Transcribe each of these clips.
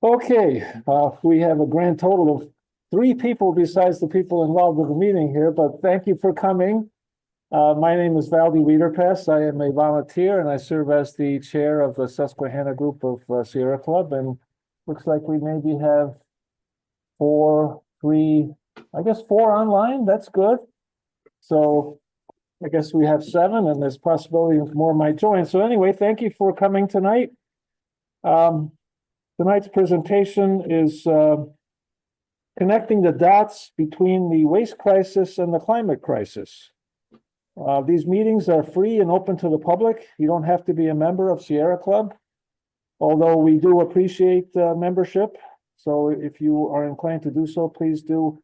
Okay, we have a grand total of three people besides the people involved with the meeting here, but thank you for coming. My name is Valdy Wiederpass. I am a volunteer and I serve as the chair of the Susquehanna group of Sierra Club. And looks like we maybe have four online. That's good. So I guess we have seven, and there's possibility more might join. So anyway, thank you for coming tonight. Tonight's presentation is connecting the dots between the waste crisis and the climate crisis. These meetings are free and open to the public. You don't have to be a member of Sierra Club, although we do appreciate membership. So if you are inclined to do so, please do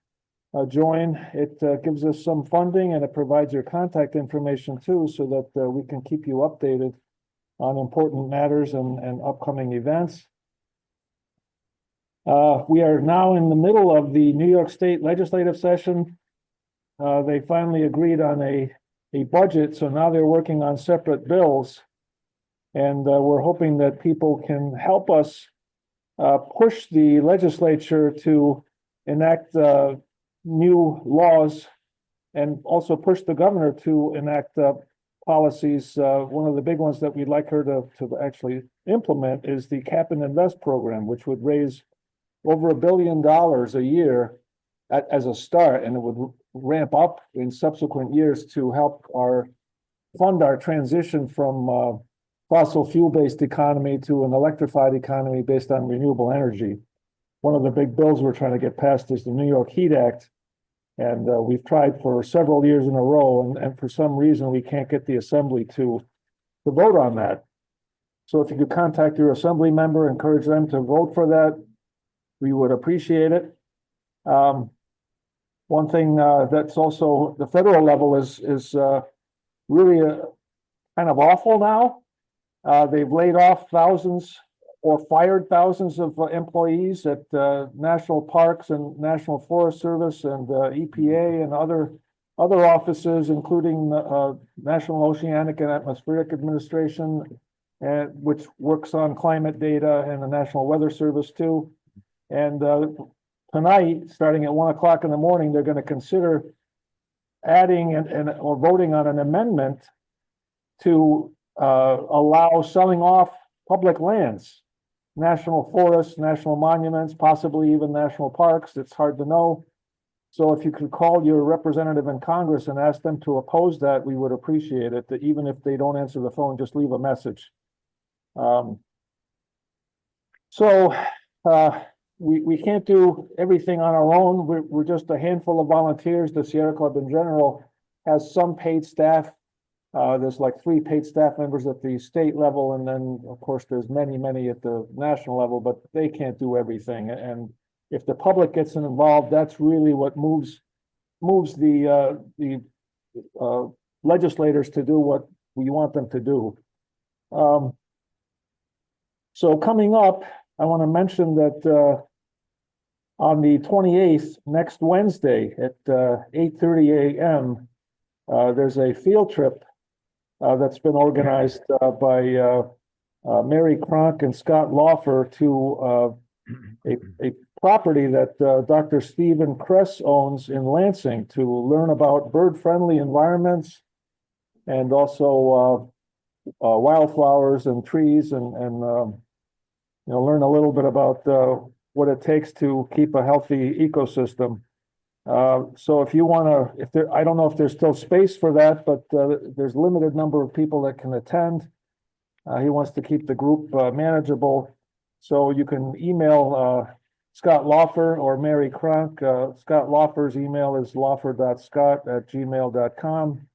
join. It gives us some funding and it provides your contact information too, so that we can keep you updated on important matters and upcoming events. We are now in the middle of the New York State legislative session. They finally agreed on a budget, so now they're working on separate bills. And we're hoping that people can help us push the legislature to enact new laws and also push the governor to enact policies. One of the big ones that we'd like her to actually implement is the Cap and Invest program, which would raise over $1 billion a year as a start, and it would ramp up in subsequent years to help fund our transition from fossil fuel-based economy to an electrified economy based on renewable energy. One of the big bills we're trying to get passed is the New York Heat Act, and we've tried for several years in a row, and for some reason we can't get the assembly to vote on that. So if you could contact your assembly member, encourage them to vote for that, we would appreciate it. One thing that's also the federal level is really kind of awful now. They've laid off thousands or fired thousands of employees at national parks and National Forest Service and EPA and other offices, including National Oceanic and Atmospheric Administration, which works on climate data, and the National Weather Service too. And tonight, starting at 1 o'clock in the morning, they're going to consider adding or voting on an amendment to allow selling off public lands, national forests, national monuments, possibly even national parks. It's hard to know. So if you could call your representative in Congress and ask them to oppose that, we would appreciate it. That even if they don't answer the phone, just leave a message. We can't do everything on our own. We're just a handful of volunteers. The Sierra Club in general has some paid staff. There's like 3 paid staff members at the state level, and then of course there's many at the national level, but they can't do everything. And if the public gets involved, that's really what moves the legislators to do what we want them to do. So coming up, I want to mention that on the 28th, next Wednesday at 8:30 a.m., there's a field trip that's been organized by Mary Cronk and Scott Laufer to a property that Dr. Stephen Kress owns in Lansing to learn about bird-friendly environments and also wildflowers and trees and learn a little bit about what it takes to keep a healthy ecosystem. So if you want to, I don't know if there's still space for that, but there's a limited number of people that can attend. He wants to keep the group manageable. So you can email Scott Laufer or Mary Cronk. Scott Laufer's email is laufer.scott@gmail.com.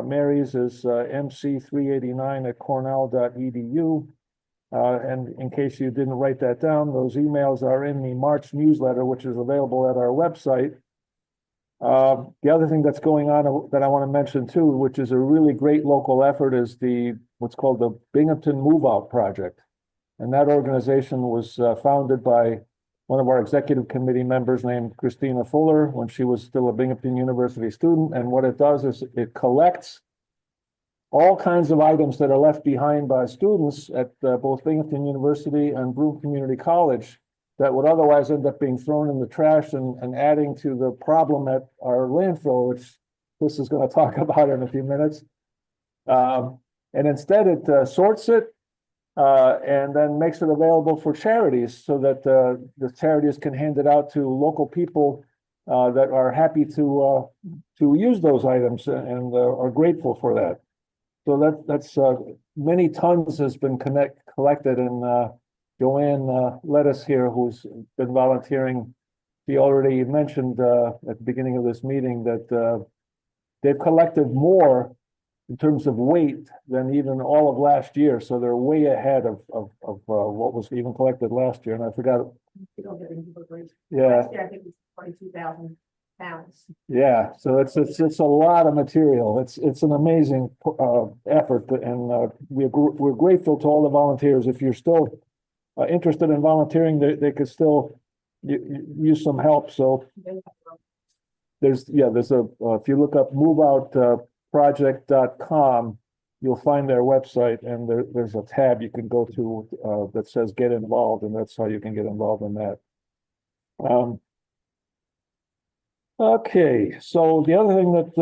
Mary's is mc389@cornell.edu. And in case you didn't write that down, those emails are in the March newsletter, which is available at our website. The other thing that's going on that I want to mention too, which is a really great local effort, is what's called the Binghamton Move Out Project. And that organization was founded by one of our executive committee members named Christina Fuller when she was still a Binghamton University student. And what it does is it collects all kinds of items that are left behind by students at both Binghamton University and Broome Community College that would otherwise end up being thrown in the trash and adding to the problem at our landfill, which Chris is going to talk about in a few minutes. And instead it sorts it and then makes it available for charities so that the charities can hand it out to local people that are happy to use those items and are grateful for that. So that's many tons has been collected, and Joanne Lettuce here, who's been volunteering, she already mentioned at the beginning of this meeting that they've collected more in terms of weight than even all of last year. So they're way ahead of what was even collected last year. And I forgot. Yeah. Last year, I think it was 22,000 pounds. Yeah. So it's a lot of material. It's an amazing effort, and we're grateful to all the volunteers. If you're still interested in volunteering, they could still use some help. So there's a if you look up moveoutproject.com, you'll find their website, and there's a tab you can go to that says get involved, and that's how you can get involved in that. Okay, so the other thing that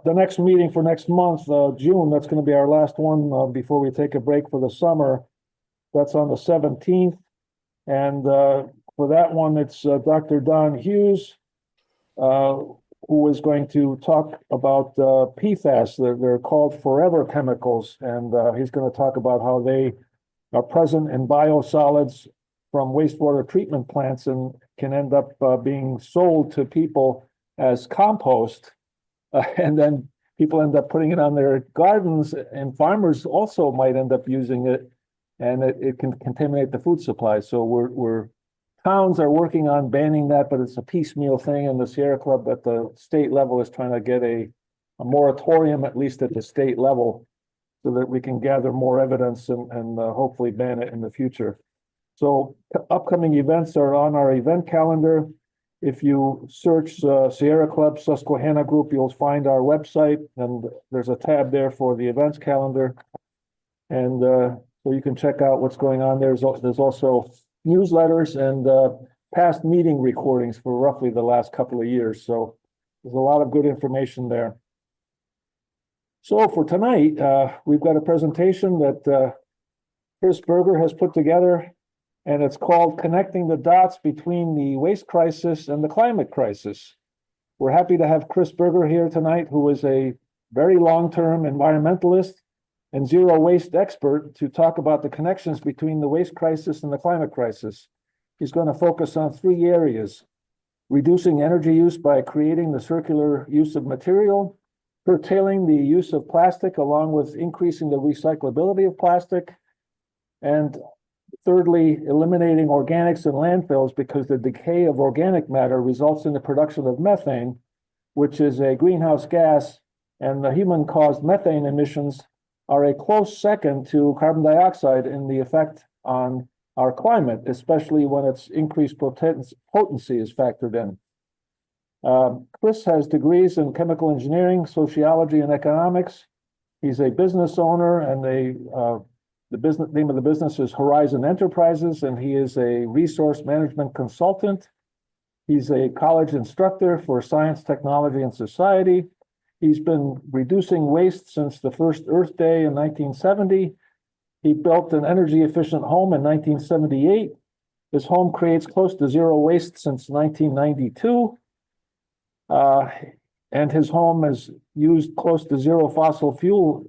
the next meeting for next month, June, that's going to be our last one before we take a break for the summer. That's on the 17th. And for that one, it's Dr. Don Hughes, who is going to talk about PFAS. They're called forever chemicals. And he's going to talk about how they are present in biosolids from wastewater treatment plants and can end up being sold to people as compost. And then people end up putting it on their gardens, and farmers also might end up using it, and it can contaminate the food supply. So towns are working on banning that, but it's a piecemeal thing, and the Sierra Club at the state level is trying to get a moratorium, at least at the state level, so that we can gather more evidence and hopefully ban it in the future. So upcoming events are on our event calendar. If you search Sierra Club Susquehanna Group, you'll find our website, and there's a tab there for the events calendar. And so you can check out what's going on. There's also newsletters and past meeting recordings for roughly the last couple of years. So there's a lot of good information there. So for tonight, we've got a presentation that Chris Berger has put together, and it's called Connecting the Dots Between the Waste Crisis and the Climate Crisis. We're happy to have Chris Berger here tonight, who is a very long-term environmentalist and zero waste expert, to talk about the connections between the waste crisis and the climate crisis. He's going to focus on three areas: reducing energy use by creating the circular use of material, curtailing the use of plastic along with increasing the recyclability of plastic, and thirdly, eliminating organics in landfills, because the decay of organic matter results in the production of methane, which is a greenhouse gas, and the human-caused methane emissions are a close second to carbon dioxide in the effect on our climate, especially when its increased potency is factored in. Chris has degrees in chemical engineering, sociology, and economics. He's a business owner, and the business name of the business is Horizon Enterprises, and he is a resource management consultant. He's a college instructor for science, technology, and society. He's been reducing waste since the first Earth Day in 1970. He built an energy efficient home in 1978. His home creates close to zero waste since 1992. And his home has used close to zero fossil fuel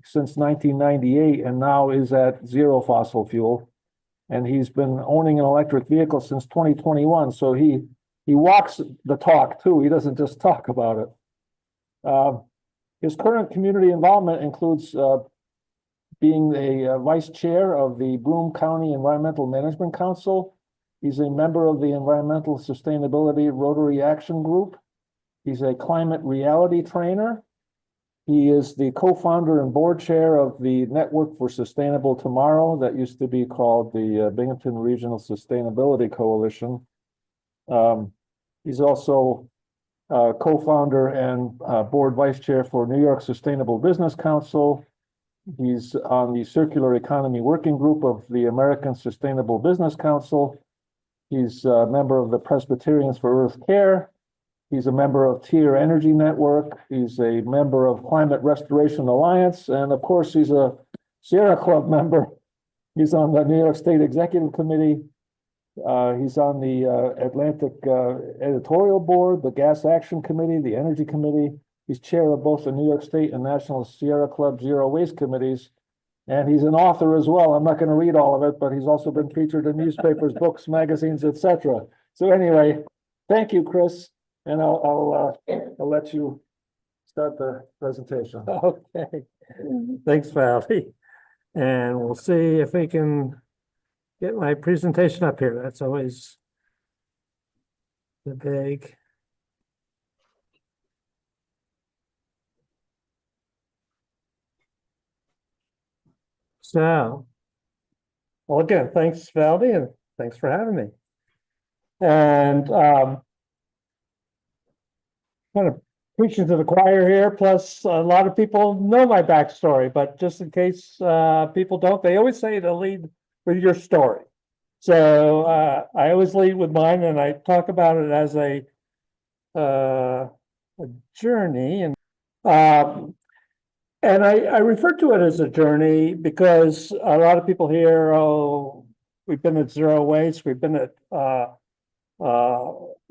since 1998, and now is at zero fossil fuel. And he's been owning an electric vehicle since 2021. So he walks the talk too. He doesn't just talk about it. His current community involvement includes being a vice chair of the Broome County Environmental Management Council. He's a member of the Environmental Sustainability Rotary Action Group. He's a climate reality trainer. He is the co-founder and board chair of the Network for Sustainable Tomorrow that used to be called the Binghamton Regional Sustainability Coalition. He's also co-founder and board vice chair for New York Sustainable Business Council. He's on the Circular Economy Working Group of the American Sustainable Business Council. He's a member of the Presbyterians for Earth Care. He's a member of Tier Energy Network. He's a member of Climate Restoration Alliance. And of course, he's a Sierra Club member. He's on the New York State Executive Committee. He's on the Atlantic Editorial Board, the Gas Action Committee, the Energy Committee. He's chair of both the New York State and National Sierra Club Zero Waste Committees. And he's an author as well. I'm not going to read all of it, but he's also been featured in newspapers, books, magazines, etc. So anyway, thank you, Chris. And I'll let you start the presentation. Okay, thanks, Valley. And we'll see if we can get my presentation up here. That's always the big. So, well, again, thanks, Valley, and thanks for having me. And kind of preaching to the choir here, plus a lot of people know my backstory, but just in case people don't, they always say to lead with your story. So I always lead with mine, and I talk about it as a journey. And I refer to it as a journey because a lot of people hear, oh, we've been at zero waste, we've been at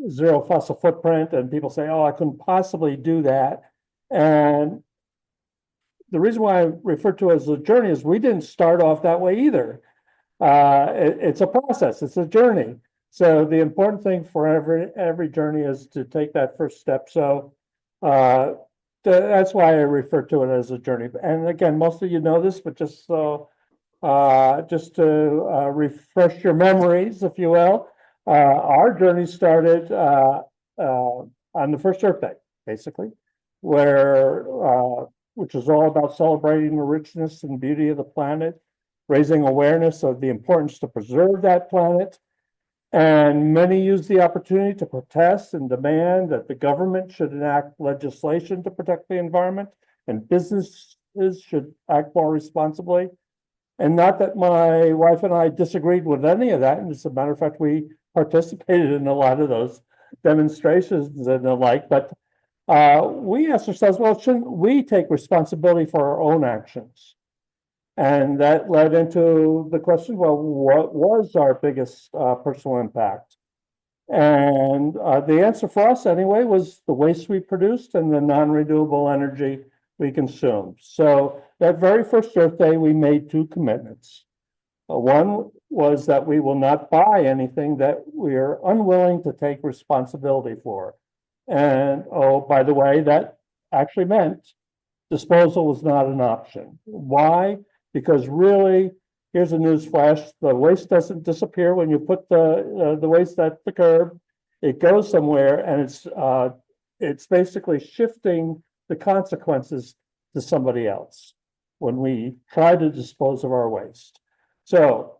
zero fossil footprint, and people say, oh, I couldn't possibly do that. And the reason why I refer to it as a journey is we didn't start off that way either. It's a process, it's a journey. So the important thing for every journey is to take that first step. So that's why I refer to it as a journey. And again, most of you know this, but just so just to refresh your memories, if you will, our journey started on the first Earth Day, basically, where which is all about celebrating the richness and beauty of the planet, raising awareness of the importance to preserve that planet. And many use the opportunity to protest and demand that the government should enact legislation to protect the environment, and businesses should act more responsibly. And not that my wife and I disagreed with any of that. And as a matter of fact, we participated in a lot of those demonstrations and the like. But we asked ourselves, well, shouldn't we take responsibility for our own actions? And that led into the question, well, what was our biggest personal impact? And the answer for us anyway was the waste we produced and the non-renewable energy we consumed. So that very first Earth Day, we made two commitments. One was that we will not buy anything that we are unwilling to take responsibility for. And oh, by the way, that actually meant disposal was not an option. Why? Because really, here's a news flash, the waste doesn't disappear when you put the waste at the curb. It goes somewhere, and it's basically shifting the consequences to somebody else when we try to dispose of our waste. So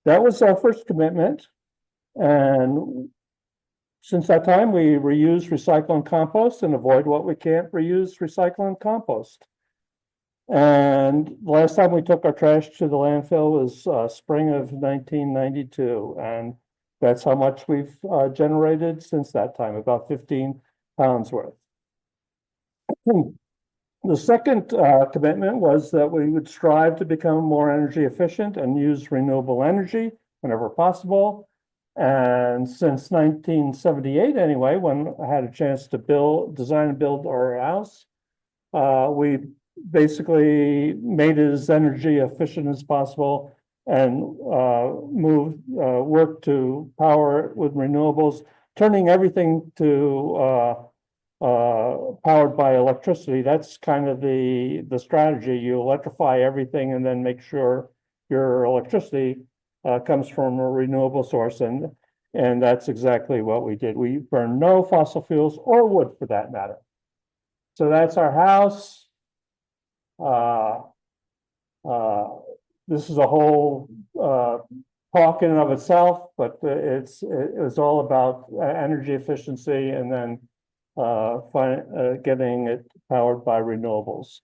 that was our first commitment. And since that time, we reuse, recycle, and compost, and avoid what we can't reuse, recycle, and compost. And the last time we took our trash to the landfill was spring of 1992. And that's how much we've generated since that time, about 15 pounds worth. The second commitment was that we would strive to become more energy efficient and use renewable energy whenever possible. And since 1978, anyway, when I had a chance to design and build our house, we basically made it as energy efficient as possible and work to power it with renewables, turning everything to powered by electricity. That's kind of the strategy. You electrify everything and then make sure your electricity comes from a renewable source, and that's exactly what we did. We burn no fossil fuels or wood for that matter. So that's our house. This is a whole talk in and of itself, but it was all about energy efficiency and then getting it powered by renewables.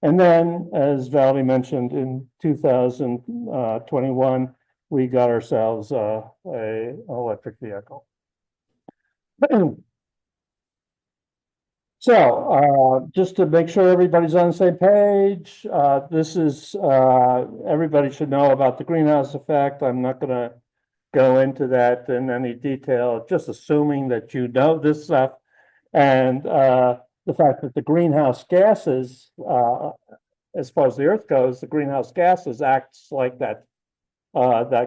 And then, as Valerie mentioned, in 2021, we got ourselves a electric vehicle. So, just to make sure everybody's on the same page, this is, everybody should know about the greenhouse effect. I'm not gonna go into that in any detail, just assuming that you know this stuff. And, the fact that the greenhouse gases, as far as the Earth goes, the greenhouse gases acts like that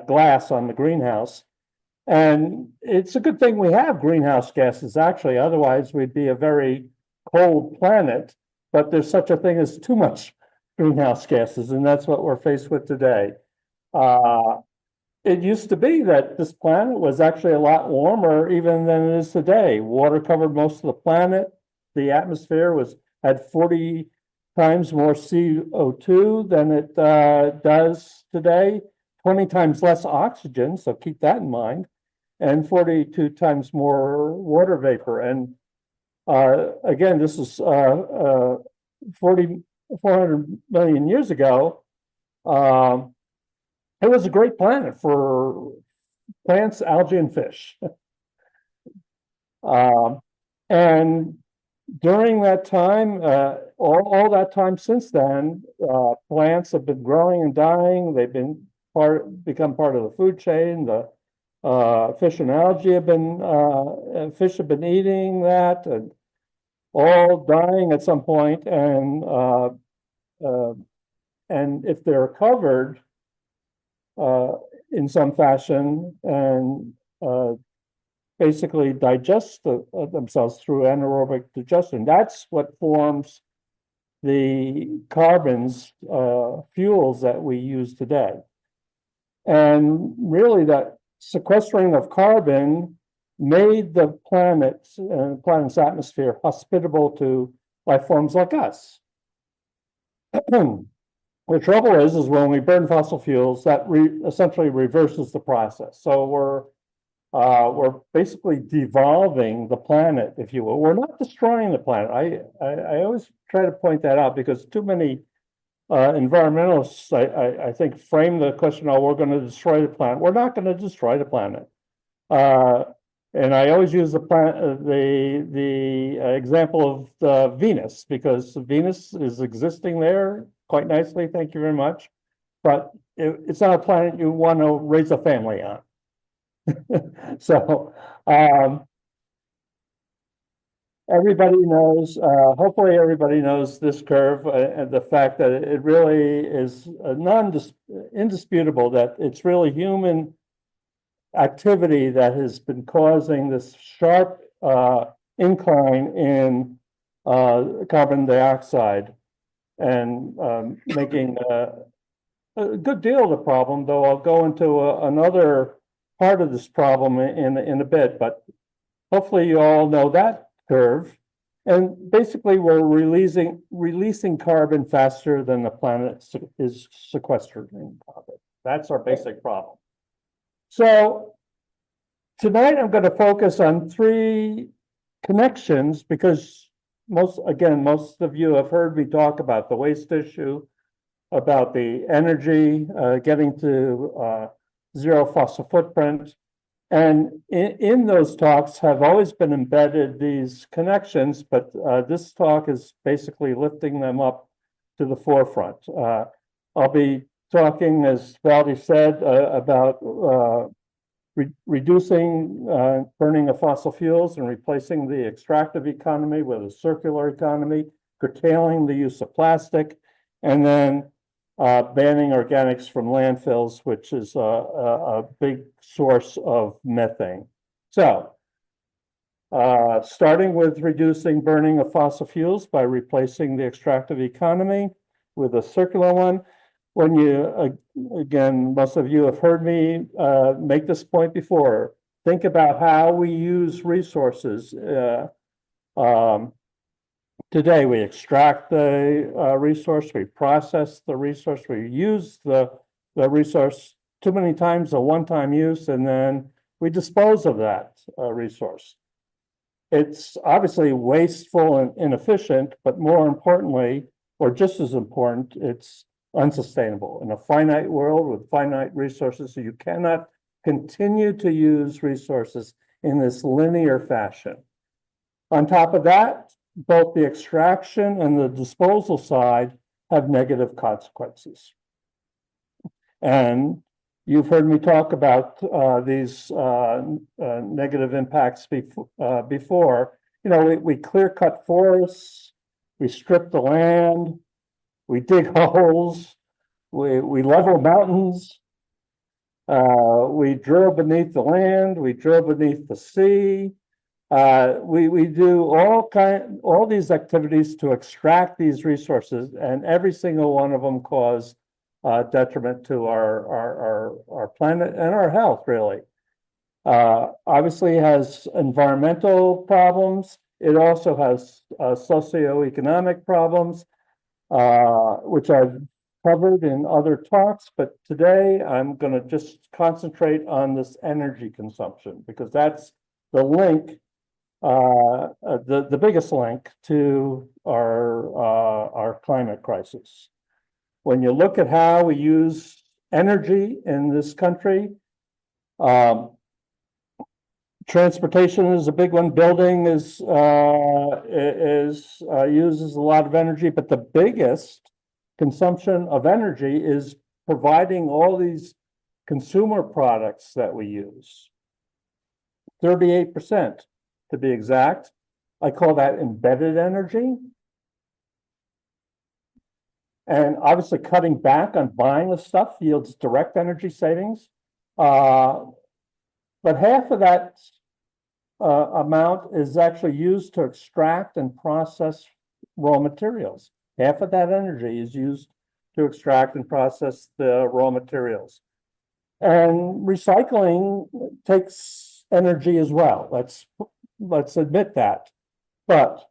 glass on the greenhouse. And it's a good thing we have greenhouse gases, actually, otherwise we'd be a very cold planet, but there's such a thing as too much greenhouse gases, and that's what we're faced with today. It used to be that this planet was actually a lot warmer even than it is today. Water covered most of the planet. The atmosphere had 40 times more CO2 than it does today, 20 times less oxygen, so keep that in mind, and 42 times more water vapor. And again, this is 400 million years ago. It was a great planet for plants, algae, and fish. And during that time, all that time since then, plants have been growing and dying. They've become part of the food chain. The fish and algae have been fish have been eating that, and all dying at some point. And if they're covered in some fashion and basically digest themselves through anaerobic digestion, that's what forms the carbons, fuels that we use today. And really, that sequestering of carbon made the planet's atmosphere hospitable to life forms like us. The trouble is when we burn fossil fuels, that essentially reverses the process. So we're basically devolving the planet, if you will. We're not destroying the planet. I always try to point that out because too many environmentalists, I think, frame the question, oh, we're going to destroy the planet. We're not going to destroy the planet. And I always use the example of Venus, because Venus is existing there quite nicely, thank you very much. But it's not a planet you want to raise a family on. So everybody knows, hopefully everybody knows this curve, and the fact that it really is indisputable that it's really human activity that has been causing this sharp incline in carbon dioxide and making a good deal of the problem, though I'll go into another part of this problem in a bit, but hopefully you all know that curve. And basically we're releasing carbon faster than the planet is sequestering carbon. That's our basic problem. So tonight I'm going to focus on three connections because most of you have heard me talk about the waste issue, about the energy, getting to zero fossil footprint. And in those talks have always been embedded these connections, but this talk is basically lifting them up to the forefront. I'll be talking, as Valerie said, about reducing burning of fossil fuels and replacing the extractive economy with a circular economy, curtailing the use of plastic, and then banning organics from landfills, which is a big source of methane. So, starting with reducing burning of fossil fuels by replacing the extractive economy with a circular one. When you, again, most of you have heard me make this point before, think about how we use resources. Today, we extract the resource, we process the resource, we use the resource too many times, a one-time use, and then we dispose of that resource. It's obviously wasteful and inefficient, but more importantly, or just as important, it's unsustainable. In a finite world with finite resources, so you cannot continue to use resources in this linear fashion. On top of that, both the extraction and the disposal side have negative consequences. And you've heard me talk about these negative impacts before. You know, we clear cut forests, we strip the land, we dig holes, we level mountains, we drill beneath the land, we drill beneath the sea. We do all these activities to extract these resources, and every single one of them cause detriment to our planet and our health, really. Obviously has environmental problems. It also has socioeconomic problems, which I've covered in other talks, but today I'm going to just concentrate on this energy consumption, because that's the link, the biggest link to our climate crisis. When you look at how we use energy in this country, transportation is a big one. Building uses a lot of energy, but the biggest consumption of energy is providing all these consumer products that we use. 38% to be exact. I call that embedded energy. And obviously cutting back on buying the stuff yields direct energy savings. But half of that amount is actually used to extract and process raw materials. Half of that energy is used to extract and process the raw materials. And recycling takes energy as well. Let's admit that. But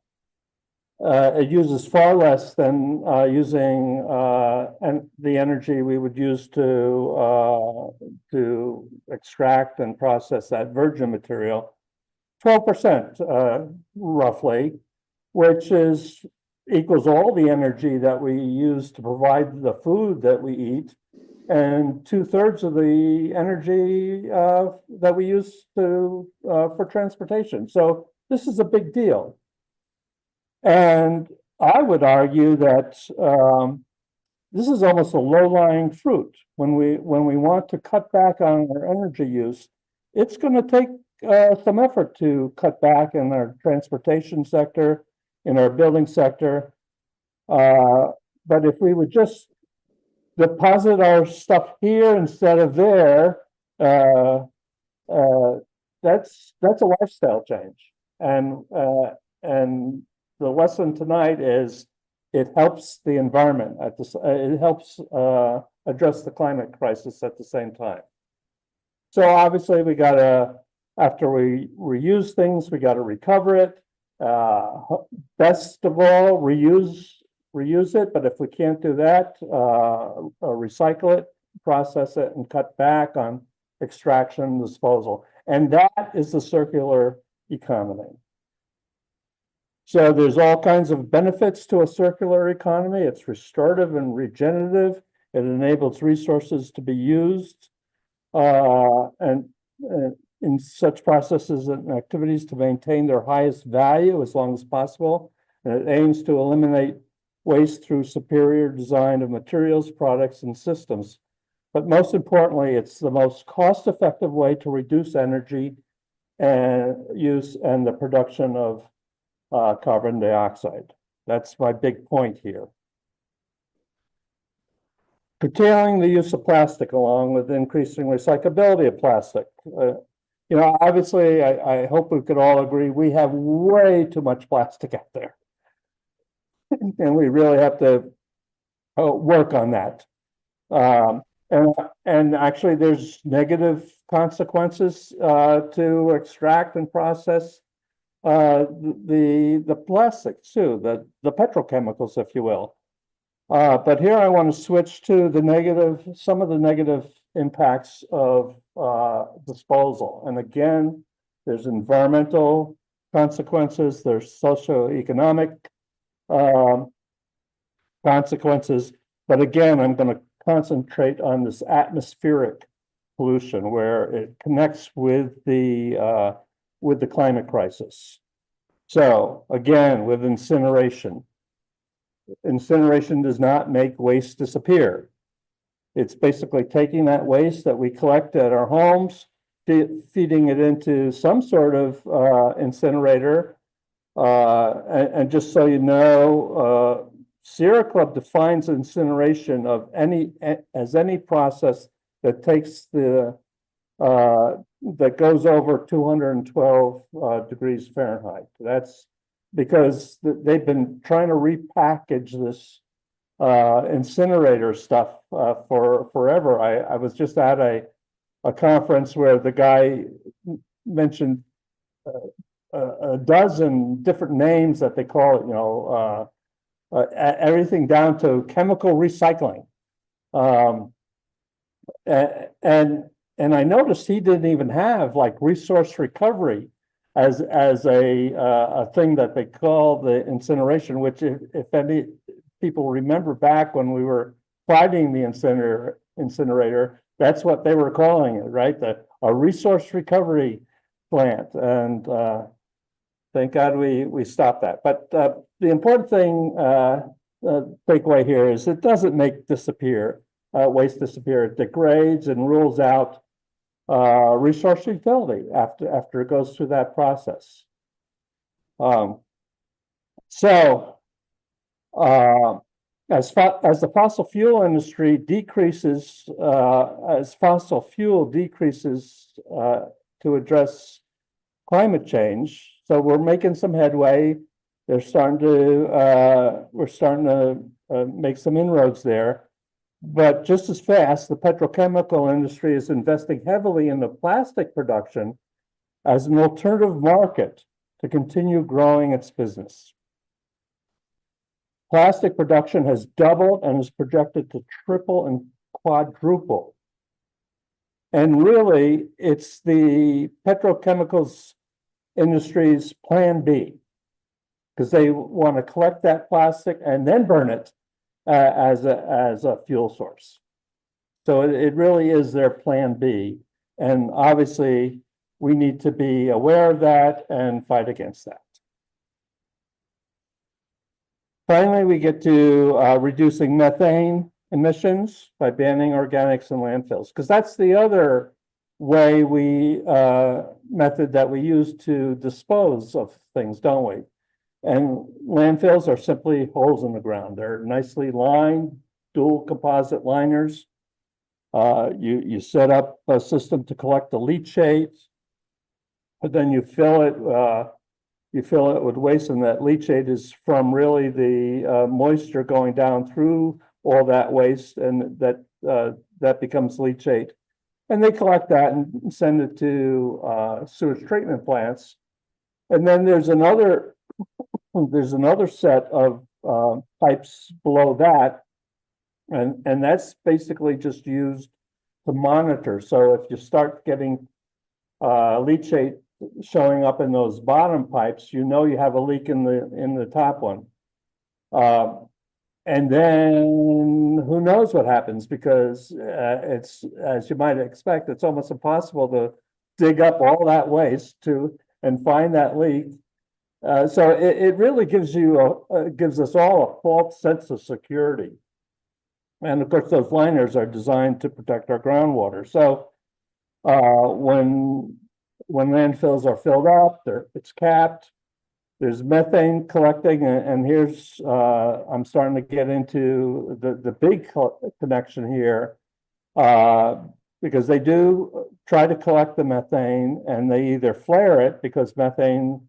it uses far less than using the energy we would use to extract and process that virgin material. 12% roughly, which equals all the energy that we use to provide the food that we eat, and 2/3 of the energy that we use for transportation. So this is a big deal. And I would argue that this is almost a low-lying fruit. When we want to cut back on our energy use, it's going to take some effort to cut back in our transportation sector, in our building sector. But if we would just deposit our stuff here instead of there, that's a lifestyle change. And the lesson tonight is it helps the environment it helps address the climate crisis at the same time. So obviously we gotta, after we reuse things, we gotta recover it. Best of all, reuse it, but if we can't do that, recycle it, process it, and cut back on extraction and disposal. And that is the circular economy. So there's all kinds of benefits to a circular economy. It's restorative and regenerative. It enables resources to be used and in such processes and activities to maintain their highest value as long as possible. And it aims to eliminate waste through superior design of materials, products, and systems. But most importantly, it's the most cost-effective way to reduce energy and use and the production of carbon dioxide. That's my big point here. Curtailing the use of plastic along with increasing recyclability of plastic. Obviously, I hope we could all agree we have way too much plastic out there. And we really have to work on that. And actually, there's negative consequences to extract and process the plastics too, the petrochemicals, if you will. But here I want to switch to some of the negative impacts of disposal. And again, there's environmental consequences, there's socioeconomic consequences. But again, I'm going to concentrate on this atmospheric pollution where it connects with the climate crisis. So again, with incineration does not make waste disappear. It's basically taking that waste that we collect at our homes, feeding it into some sort of incinerator. And just so you know, Sierra Club defines incineration as any process that takes that goes over 212 degrees Fahrenheit. That's because they've been trying to repackage this incinerator stuff for forever. I was just at a conference where the guy mentioned a dozen different names that they call it, you know, everything down to chemical recycling. And I noticed he didn't even have like resource recovery as a thing that they call the incineration, which if any people remember back when we were fighting the incinerator, that's what they were calling it, right? A resource recovery plant. And thank God we stopped that. But the important thing, takeaway here is it doesn't make waste disappear. It degrades and rules out resource utility after it goes through that process. As the fossil fuel industry decreases, as fossil fuel decreases to address climate change, so we're making some headway. We're starting to make some inroads there. But just as fast, the petrochemical industry is investing heavily in the plastic production as an alternative market to continue growing its business. Plastic production has doubled and is projected to triple and quadruple. And really, it's the petrochemicals industry's plan B, because they want to collect that plastic and then burn it as a fuel source. So it really is their plan B. And obviously, we need to be aware of that and fight against that. Finally, we get to reducing methane emissions by banning organics in landfills, because that's the other way method that we use to dispose of things, don't we? And landfills are simply holes in the ground. They're nicely lined, dual composite liners. You set up a system to collect the leachate, but then you fill it with waste, and that leachate is from really the moisture going down through all that waste, and that becomes leachate. And they collect that and send it to sewage treatment plants. And then there's another set of pipes below that, and that's basically just used to monitor. So if you start getting leachate showing up in those bottom pipes, you know you have a leak in the top one. And then who knows what happens, because it's, as you might expect, it's almost impossible to dig up all that waste and find that leak. So it really gives us all a false sense of security. And of course, those liners are designed to protect our groundwater. So when landfills are filled up, it's capped. There's methane collecting, and here's I'm starting to get into the big connection here, because they do try to collect the methane, and they either flare it, because methane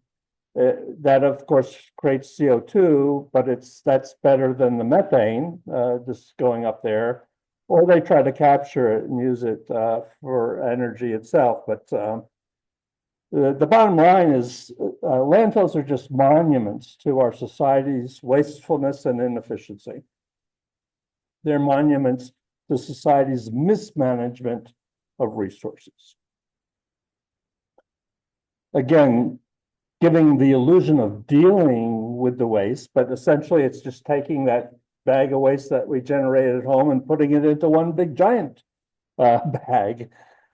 that of course creates CO2, but that's better than the methane just going up there, or they try to capture it and use it for energy itself. But the bottom line is landfills are just monuments to our society's wastefulness and inefficiency. They're monuments to society's mismanagement of resources. Again, giving the illusion of dealing with the waste, but essentially it's just taking that bag of waste that we generate at home and putting it into one big giant bag,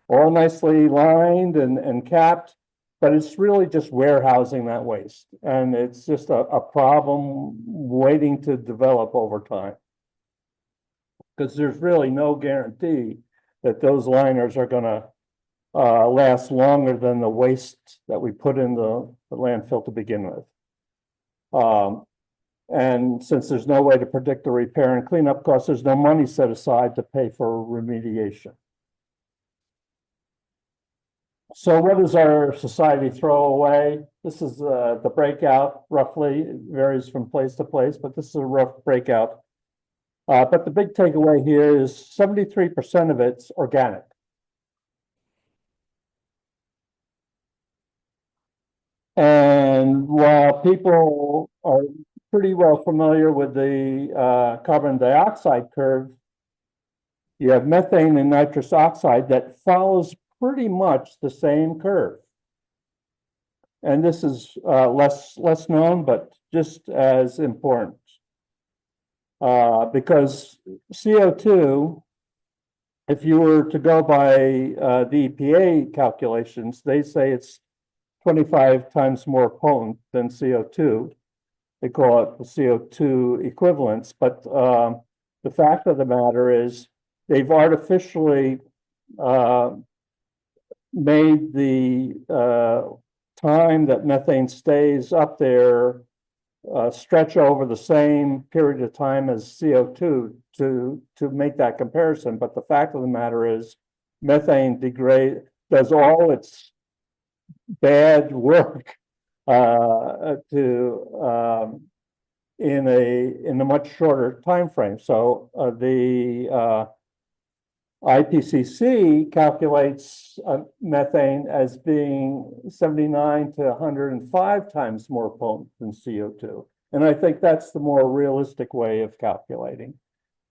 all nicely lined and capped, but it's really just warehousing that waste. And it's just a problem waiting to develop over time. Because there's really no guarantee that those liners are gonna last longer than the waste that we put in the landfill to begin with. And since there's no way to predict the repair and cleanup costs, there's no money set aside to pay for remediation. So what does our society throw away? This is the breakout roughly. It varies from place to place, but this is a rough breakout. But the big takeaway here is 73% of it's organic. And while people are pretty well familiar with the carbon dioxide curve, you have methane and nitrous oxide that follows pretty much the same curve. And this is less known, but just as important. Because CO2, if you were to go by the EPA calculations, they say it's 25 times more potent than CO2. They call it the CO2 equivalence. But the fact of the matter is they've artificially made the time that methane stays up there stretch over the same period of time as CO2 to make that comparison. But the fact of the matter is methane does all its bad work in a much shorter time frame. So the IPCC calculates methane as being 79 to 105 times more potent than CO2. And I think that's the more realistic way of calculating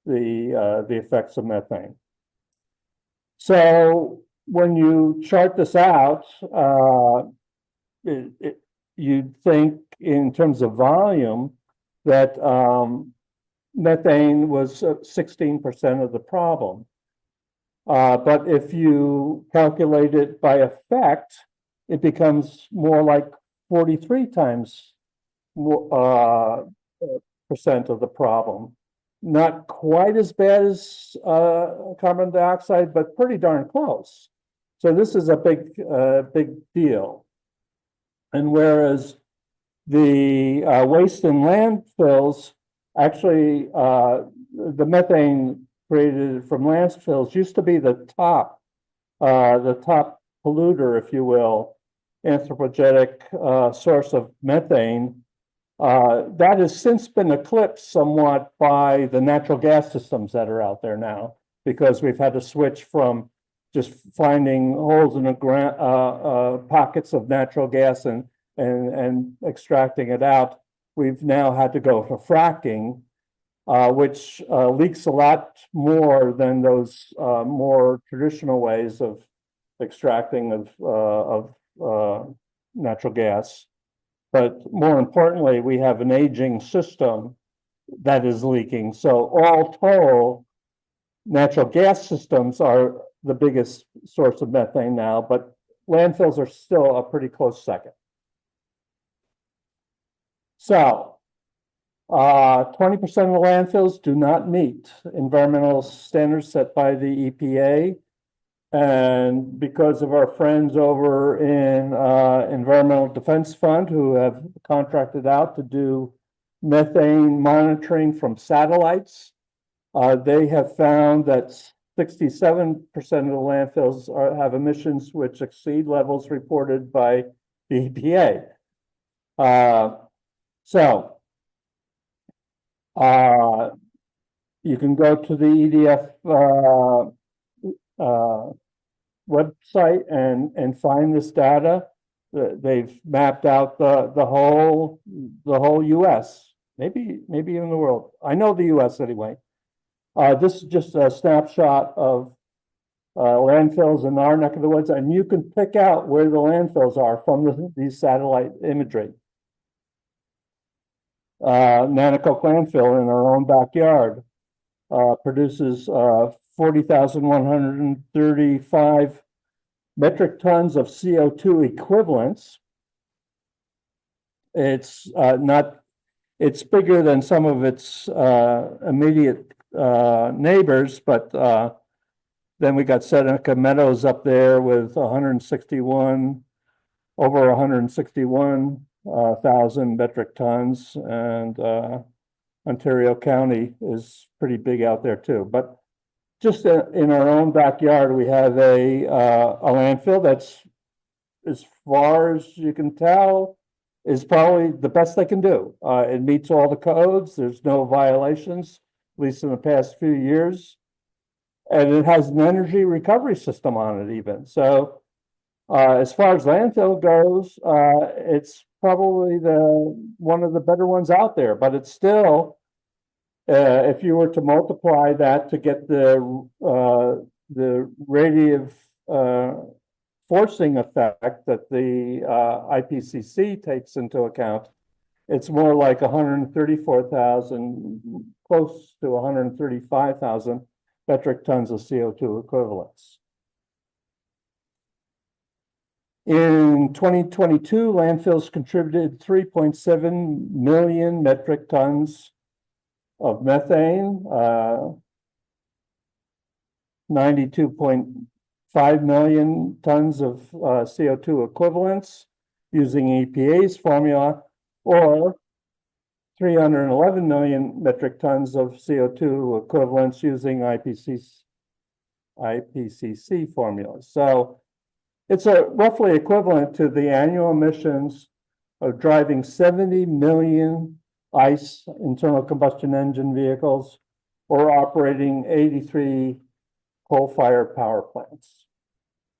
the effects of methane. So when you chart this out, you'd think in terms of volume that methane was 16% of the problem. But if you calculate it by effect, it becomes more like 43 times more, percent of the problem. Not quite as bad as carbon dioxide, but pretty darn close. So this is a big deal. And whereas the waste in landfills, actually, the methane created from landfills used to be the top polluter, if you will, anthropogenic source of methane. That has since been eclipsed somewhat by the natural gas systems that are out there now, because we've had to switch from just finding holes in the ground, pockets of natural gas and extracting it out. We've now had to go to fracking, which leaks a lot more than those more traditional ways of extracting of natural gas. But more importantly, we have an aging system that is leaking. So all told, natural gas systems are the biggest source of methane now, but landfills are still a pretty close second. So 20% of the landfills do not meet environmental standards set by the EPA. And because of our friends over in Environmental Defense Fund, who have contracted out to do methane monitoring from satellites, they have found that 67% of the landfills have emissions which exceed levels reported by the EPA. So you can go to the EDF website and find this data. They've mapped out the whole U.S., maybe even the world. I know the U.S. anyway. This is just a snapshot of landfills in our neck of the woods, and you can pick out where the landfills are from these satellite imagery. Nanaco landfill in our own backyard produces 40,135 metric tons of CO2 equivalents. It's it's bigger than some of its immediate neighbors, but then we got Seneca Meadows up there with 161, over 161,000 metric tons, and Ontario County is pretty big out there too. But just in our own backyard, we have a landfill that's, as far as you can tell, is probably the best they can do. It meets all the codes. There's no violations, at least in the past few years. And it has an energy recovery system on it even. So as far as landfill goes, it's probably one of the better ones out there, but it's still, if you were to multiply that to get the radiative forcing effect that the IPCC takes into account, it's more like 134,000, close to 135,000 metric tons of CO2 equivalents. In 2022, landfills contributed 3.7 million metric tons of methane, 92.5 million tons of CO2 equivalents using EPA's formula, or 311 million metric tons of CO2 equivalents using IPCC formulas. So it's roughly equivalent to the annual emissions of driving 70 million ICE, internal combustion engine vehicles, or operating 83 coal-fired power plants.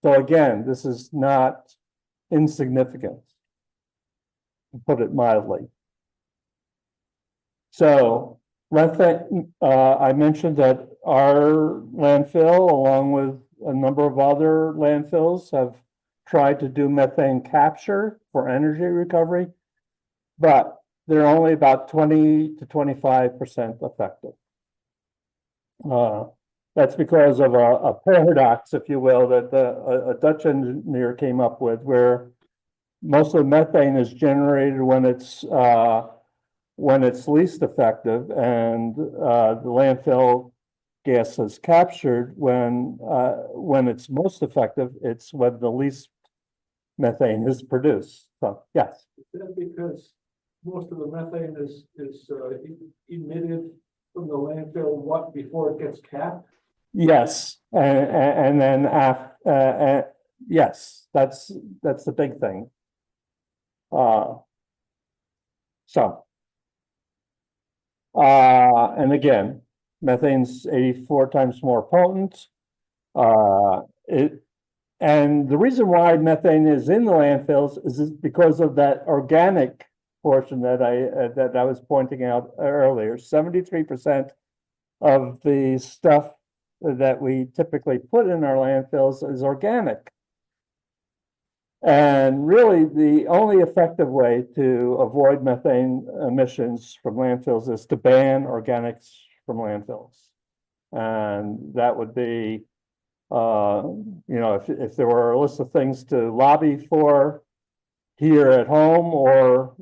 So again, this is not insignificant, to put it mildly. So I mentioned that our landfill, along with a number of other landfills, have tried to do methane capture for energy recovery, but they're only about 20 to 25% effective. That's because of a paradox, if you will, that a Dutch engineer came up with, where most of the methane is generated when it's least effective, and the landfill gas is captured when it's most effective. It's when the least methane is produced. So yes. Is that because most of the methane is emitted from the landfill before it gets capped? Yes, and then after, yes, that's the big thing. And again, methane's 84 times more potent. And the reason why methane is in the landfills is because of that organic portion that I was pointing out earlier. 73% of the stuff that we typically put in our landfills is organic. And really, the only effective way to avoid methane emissions from landfills is to ban organics from landfills. And that would be, if there were a list of things to lobby for here at home or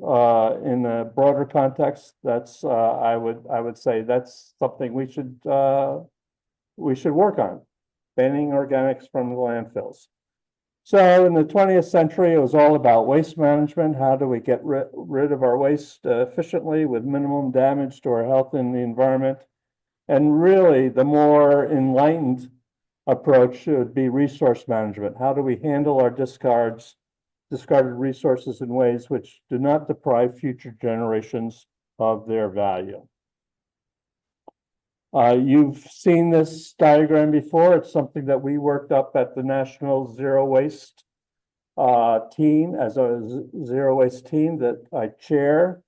in a broader context, that's I would say that's something we should work on, banning organics from the landfills. So in the 20th century, it was all about waste management. How do we get rid of our waste efficiently with minimum damage to our health and the environment? And really, the more enlightened approach should be resource management. How do we handle our discarded resources in ways which do not deprive future generations of their value? You've seen this diagram before. It's something that we worked up at the National Zero Waste team, as a zero waste team that I chair.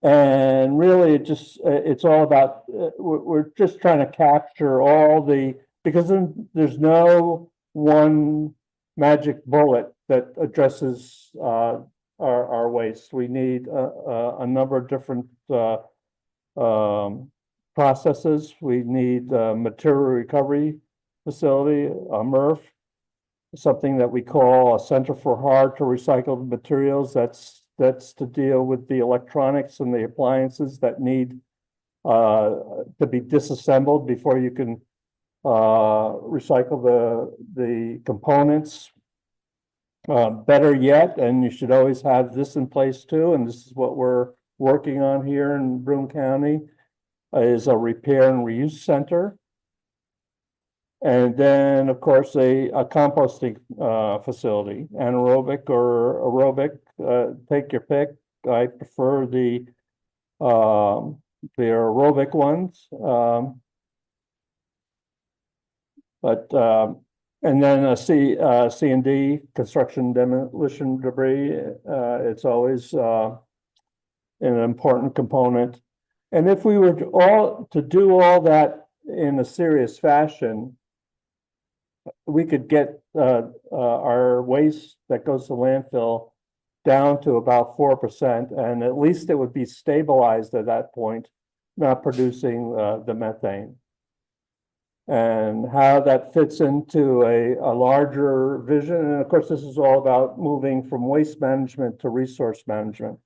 And really, it's all about, we're just trying to capture all because there's no one magic bullet that addresses all our waste. We need a number of different processes. We need a material recovery facility, a MRF, something that we call a Center for Hard to Recycled Materials. That's to deal with the electronics and the appliances that need to be disassembled before you can recycle the components. Better yet, and you should always have this in place too, and this is what we're working on here in Broome County, is a repair and reuse center. And then, of course, a composting facility, anaerobic or aerobic, take your pick. I prefer the aerobic ones. And then a C&D, construction demolition debris, it's always an important component. And if we were to do all that in a serious fashion, we could get our waste that goes to landfill down to about 4%, and at least it would be stabilized at that point, not producing the methane. And how that fits into a larger vision. And of course, this is all about moving from waste management to resource management.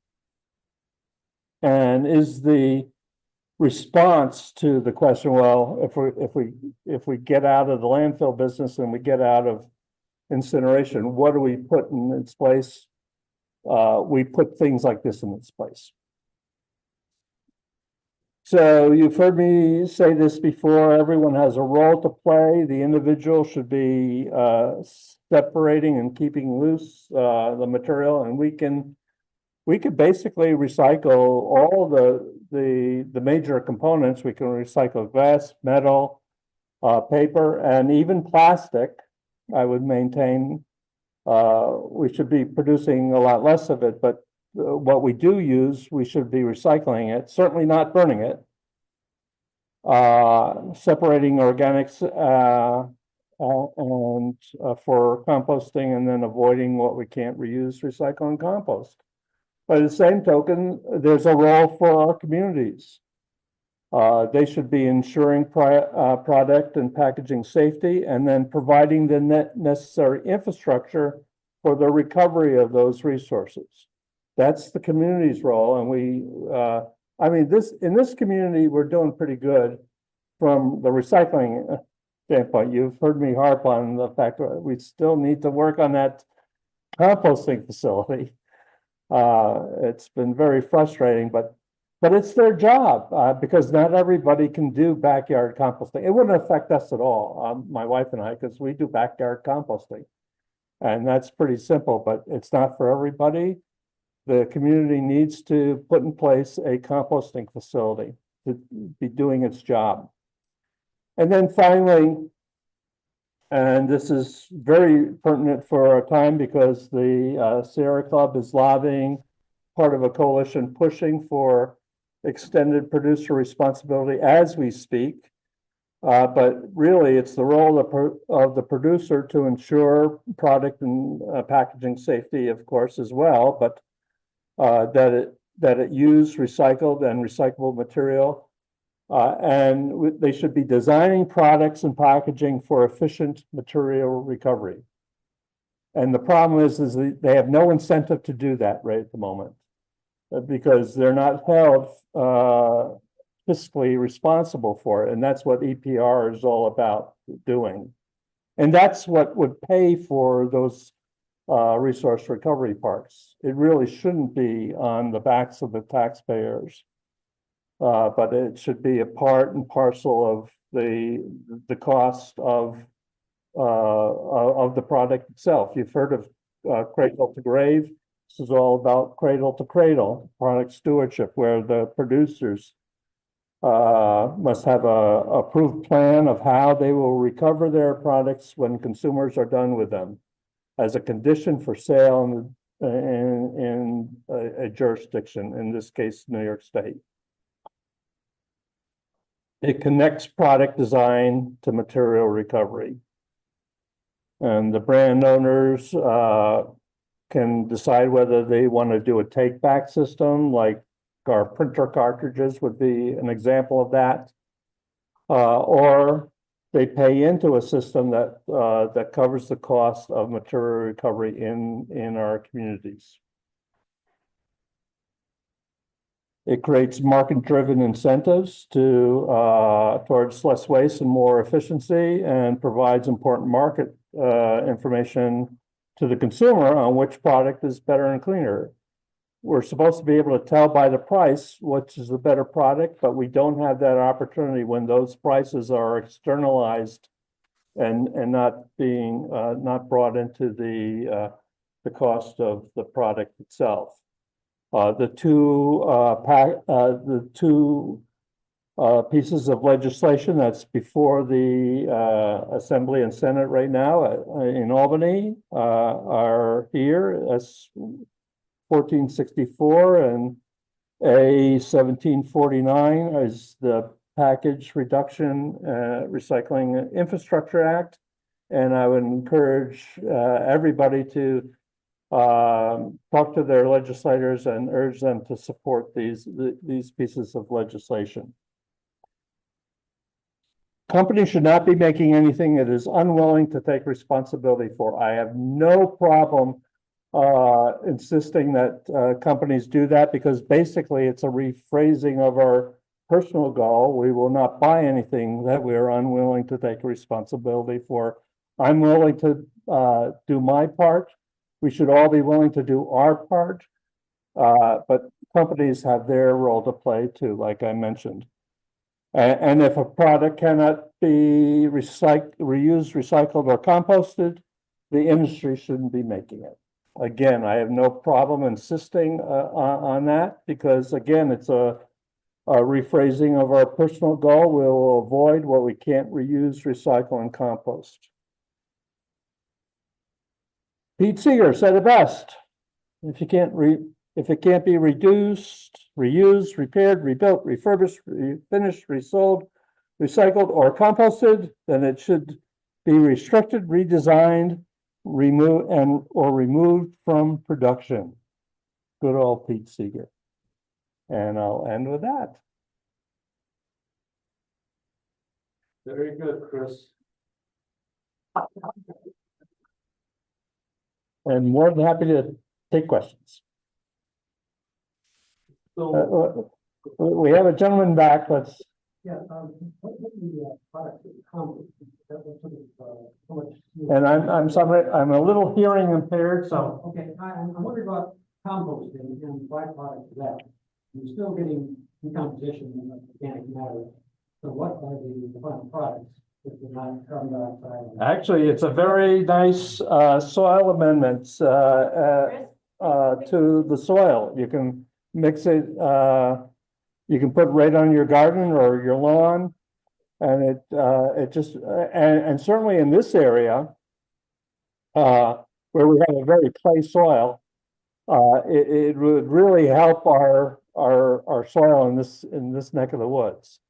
And is the response to the question, well, if we get out of the landfill business and we get out of incineration, what do we put in its place? We put things like this in its place. So you've heard me say this before, everyone has a role to play. The individual should be separating and keeping loose the material, and we could basically recycle all the major components. We can recycle glass, metal, paper, and even plastic. I would maintain we should be producing a lot less of it, but what we do use, we should be recycling it, certainly not burning it. Separating organics and for composting, and then avoiding what we can't reuse, recycle, and compost. By the same token, there's a role for our communities. They should be ensuring product and packaging safety, and then providing the necessary infrastructure for the recovery of those resources. That's the community's role, and I mean, in this community, we're doing pretty good from the recycling standpoint. You've heard me harp on the fact that we still need to work on that composting facility. It's been very frustrating, but it's their job because not everybody can do backyard composting. It wouldn't affect us at all, my wife and I, because we do backyard composting, and that's pretty simple. But it's not for everybody. The community needs to put in place a composting facility to be doing its job. And then finally, and this is very pertinent for our time because the Sierra Club is lobbying, part of a coalition pushing for extended producer responsibility as we speak. But really, it's the role of the producer to ensure product and packaging safety, of course, as well, but that it use recycled and recyclable material, and they should be designing products and packaging for efficient material recovery. And the problem is they have no incentive to do that right at the moment because they're not held fiscally responsible for it, and that's what EPR is all about doing. And that's what would pay for those resource recovery parks. It really shouldn't be on the backs of the taxpayers, but it should be a part and parcel of the cost of the product itself. You've heard of cradle to grave. This is all about cradle to cradle product stewardship, where the producers must have a approved plan of how they will recover their products when consumers are done with them, as a condition for sale in a jurisdiction, in this case, New York State. It connects product design to material recovery. And the brand owners can decide whether they want to do a take back system, like our printer cartridges would be an example of that. Or they pay into a system that that covers the cost of material recovery in our communities. It creates market-driven incentives to towards less waste and more efficiency, and provides important market information to the consumer on which product is better and cleaner. We're supposed to be able to tell by the price which is the better product, but we don't have that opportunity when those prices are externalized and not being not brought into the cost of the product itself. The two pieces of legislation that's before the Assembly and Senate right now in Albany are here. That's 1464 and A 1749 is the Package Reduction Recycling Infrastructure Act. And I would encourage everybody to talk to their legislators and urge them to support these pieces of legislation. Companies should not be making anything it is unwilling to take responsibility for. I have no problem insisting that companies do that, because basically it's a rephrasing of our personal goal. We will not buy anything that we are unwilling to take responsibility for. I'm willing to do my part. We should all be willing to do our part, but companies have their role to play too, like I mentioned. And if a product cannot be reused, recycled, or composted, the industry shouldn't be making it. Again, I have no problem insisting on that, because again, it's a rephrasing of our personal goal. We'll avoid what we can't reuse, recycle, and compost. Pete Seeger said it best: if it can't be reduced, reused, repaired, rebuilt, refurbished, refinished, resold, recycled, or composted, then it should be restricted, redesigned, removed from production. Good old Pete Seeger. And I'll end with that. Very good, Chris. And more than happy to take questions. So, We have a gentleman back. Let's. Yeah, what would the product accomplish? That was sort of, how much. And I'm sorry, I'm a little hearing impaired, so. Okay, I'm wondering about composting and byproduct of that. You're still getting decomposition of organic matter. So what are the final products if they're not carbon dioxide? Actually, it's a very nice soil amendment to the soil. You can mix it, you can put it right on your garden or your lawn. And it just, and certainly in this area, where we have a very clay soil, it would really help our soil in this neck of the woods.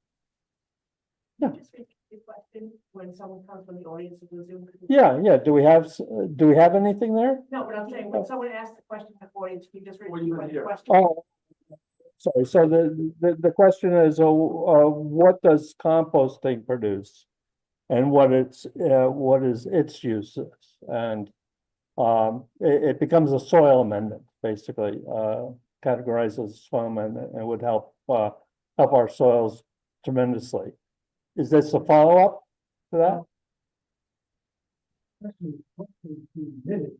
Yeah. Just repeat the question when someone comes from the audience of the Zoom. Yeah. Do we have anything there? No, but I'm saying, when someone asks the question in the audience, can you just repeat you the hear? question? Oh, sorry. So the question is, what does composting produce, and what is its uses? And it becomes a soil amendment, basically, categorized as a soil amendment, and would help our soils tremendously. Is this a follow-up to that? Question, what can be emitted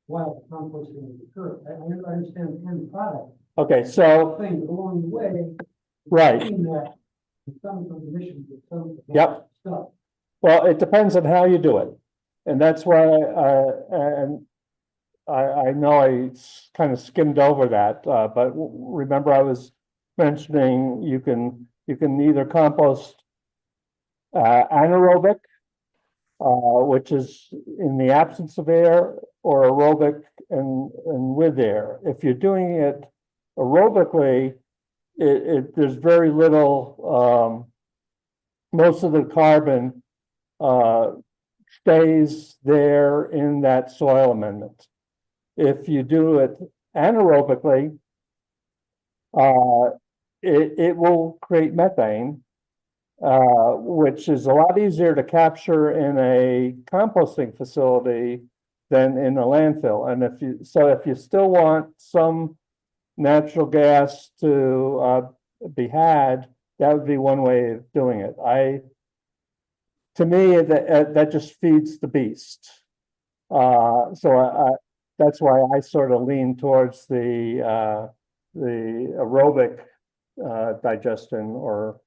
while composting is occurring? I understand the end product Okay, so thing, but along the way. right. Seeing that some of the emissions of some. Yep. Stuff. Well, it depends on how you do it. And that's why I know I kind of skimmed over that, but remember I was mentioning you can either compost anaerobic, which is in the absence of air, or aerobic and with air. If you're doing it aerobically, there's very little, most of the carbon stays there in that soil amendment. if you do it anaerobically, it will create methane, which is a lot easier to capture in a composting facility than in a landfill. And if you still want some natural gas to be had, that would be one way of doing it. To me, that just feeds the beast. That's why I sort of lean towards the aerobic digestion for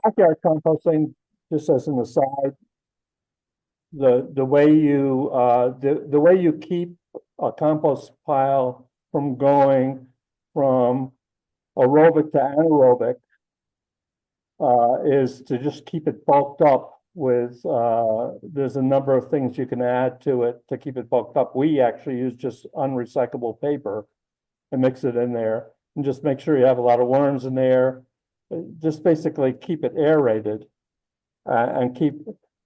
backyard composting, just as an aside, the way you keep a compost pile from going from aerobic to anaerobic is to just keep it bulked up with there's a number of things you can add to it to keep it bulked up. We actually use just unrecyclable paper and mix it in there and just make sure you have a lot of worms in there. Just basically keep it aerated and keep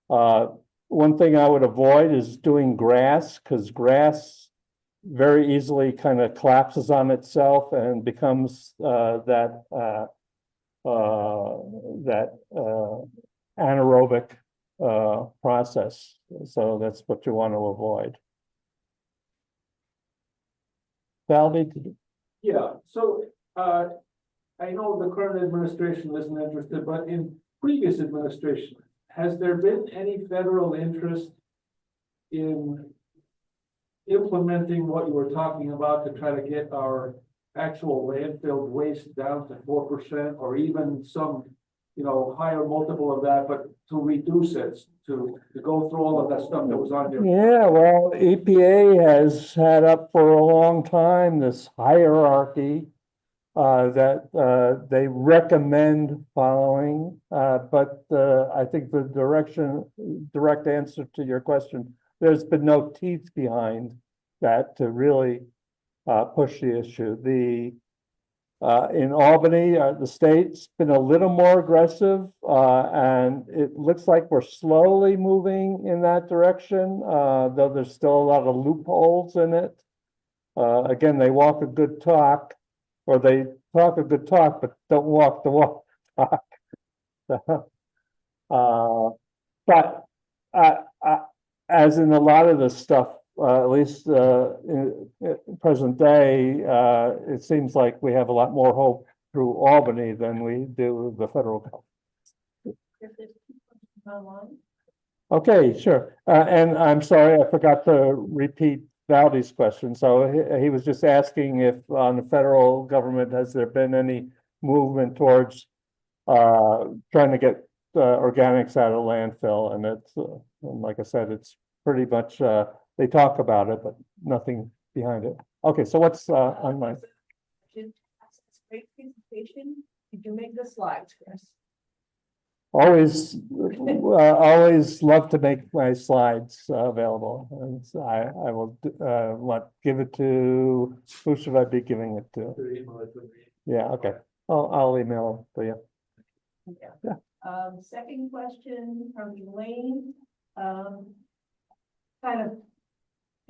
one thing I would avoid is doing grass, because grass very easily kind of collapses on itself and becomes that anaerobic process. So that's what you want to avoid. Valby? Yeah, so I know the current administration isn't interested, but in previous administration, has there been any federal interest in implementing what you were talking about to try to get our actual landfill waste down to 4% or even some, higher multiple of that, but to reduce it, to go through all of that stuff that was on there? Yeah, well, EPA has had up for a long time this hierarchy that they recommend following, but I think the direct answer to your question, there's been no teeth behind that to really push the issue. In Albany, the state's been a little more aggressive, and it looks like we're slowly moving in that direction, though there's still a lot of loopholes in it. Again, they walk a good talk, or they talk a good talk, but don't walk the walk talk. But as in a lot of this stuff, at least in present day, it seems like we have a lot more hope through Albany than we do the federal government. Okay, sure. And I'm sorry, I forgot to repeat Valdy's question. So he was just asking if on the federal government, has there been any movement towards trying to get organics out of landfill? And it's, like I said, it's pretty much, they talk about it, but nothing behind it. Okay, so what's on my? Great presentation. Did you make the slides, Chris? Always, always love to make my slides available. And so I will give it to, who should I be giving it to? Yeah, okay. I'll email it to you. Yeah. Second question from Elaine, kind of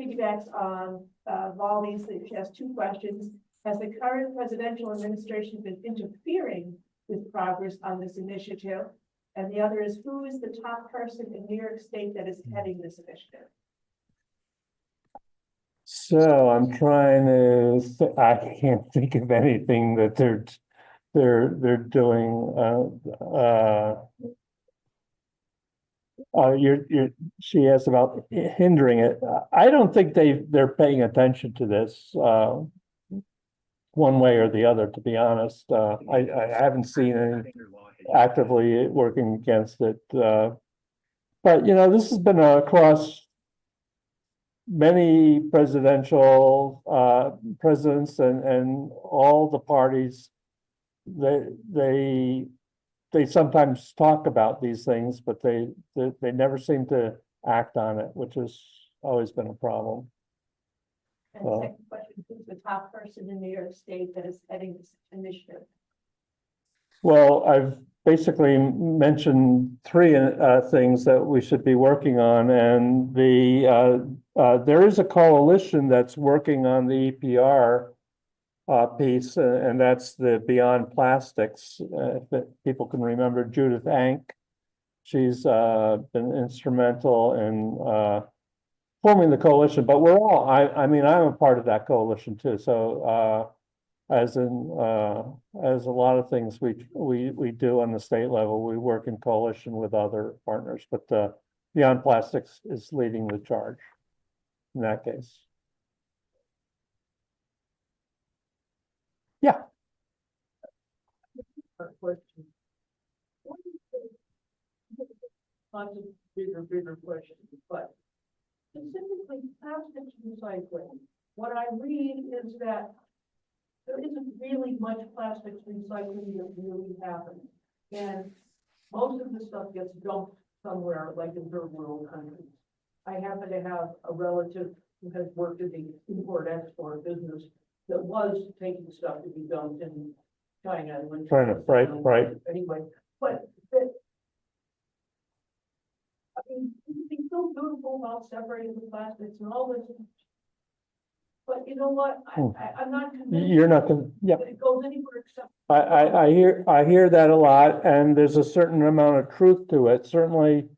piggybacks on Valdy's. She has two questions. Has the current presidential administration been interfering with progress on this initiative? And the other is, who is the top person in New York State that is heading this initiative? So I'm trying to, I can't think of anything that they're doing. She asked about hindering it. I don't think they're paying attention to this one way or the other, to be honest. I haven't seen any actively working against it. But this has been across many presidential presidents and all the parties. They sometimes talk about these things, but they never seem to act on it, which has always been a problem. And the second question, who's the top person in New York State that is heading this initiative? Well, I've basically mentioned three things that we should be working on, and there is a coalition that's working on the EPR piece, and that's the Beyond Plastics. If people can remember Judith Ank, she's been instrumental in forming the coalition. But we're all, I mean, I'm a part of that coalition too. So as a lot of things we do on the state level, we work in coalition with other partners. But Beyond Plastics is leading the charge in that case. Yeah. Question. What do you think? Lots of bigger questions, but specifically plastics recycling. What I read is that there isn't really much plastics recycling that really happens. And most of the stuff gets dumped somewhere, like in third world countries. I happen to have a relative who has worked in the import-export business that was taking stuff to be dumped in China. Right. Anyway, but that, I mean, it's so beautiful about separating the plastics and all this. But you know what? I'm not convinced. You're not gonna, yeah. That it goes anywhere except. I hear that a lot, and there's a certain amount of truth to it. Certainly,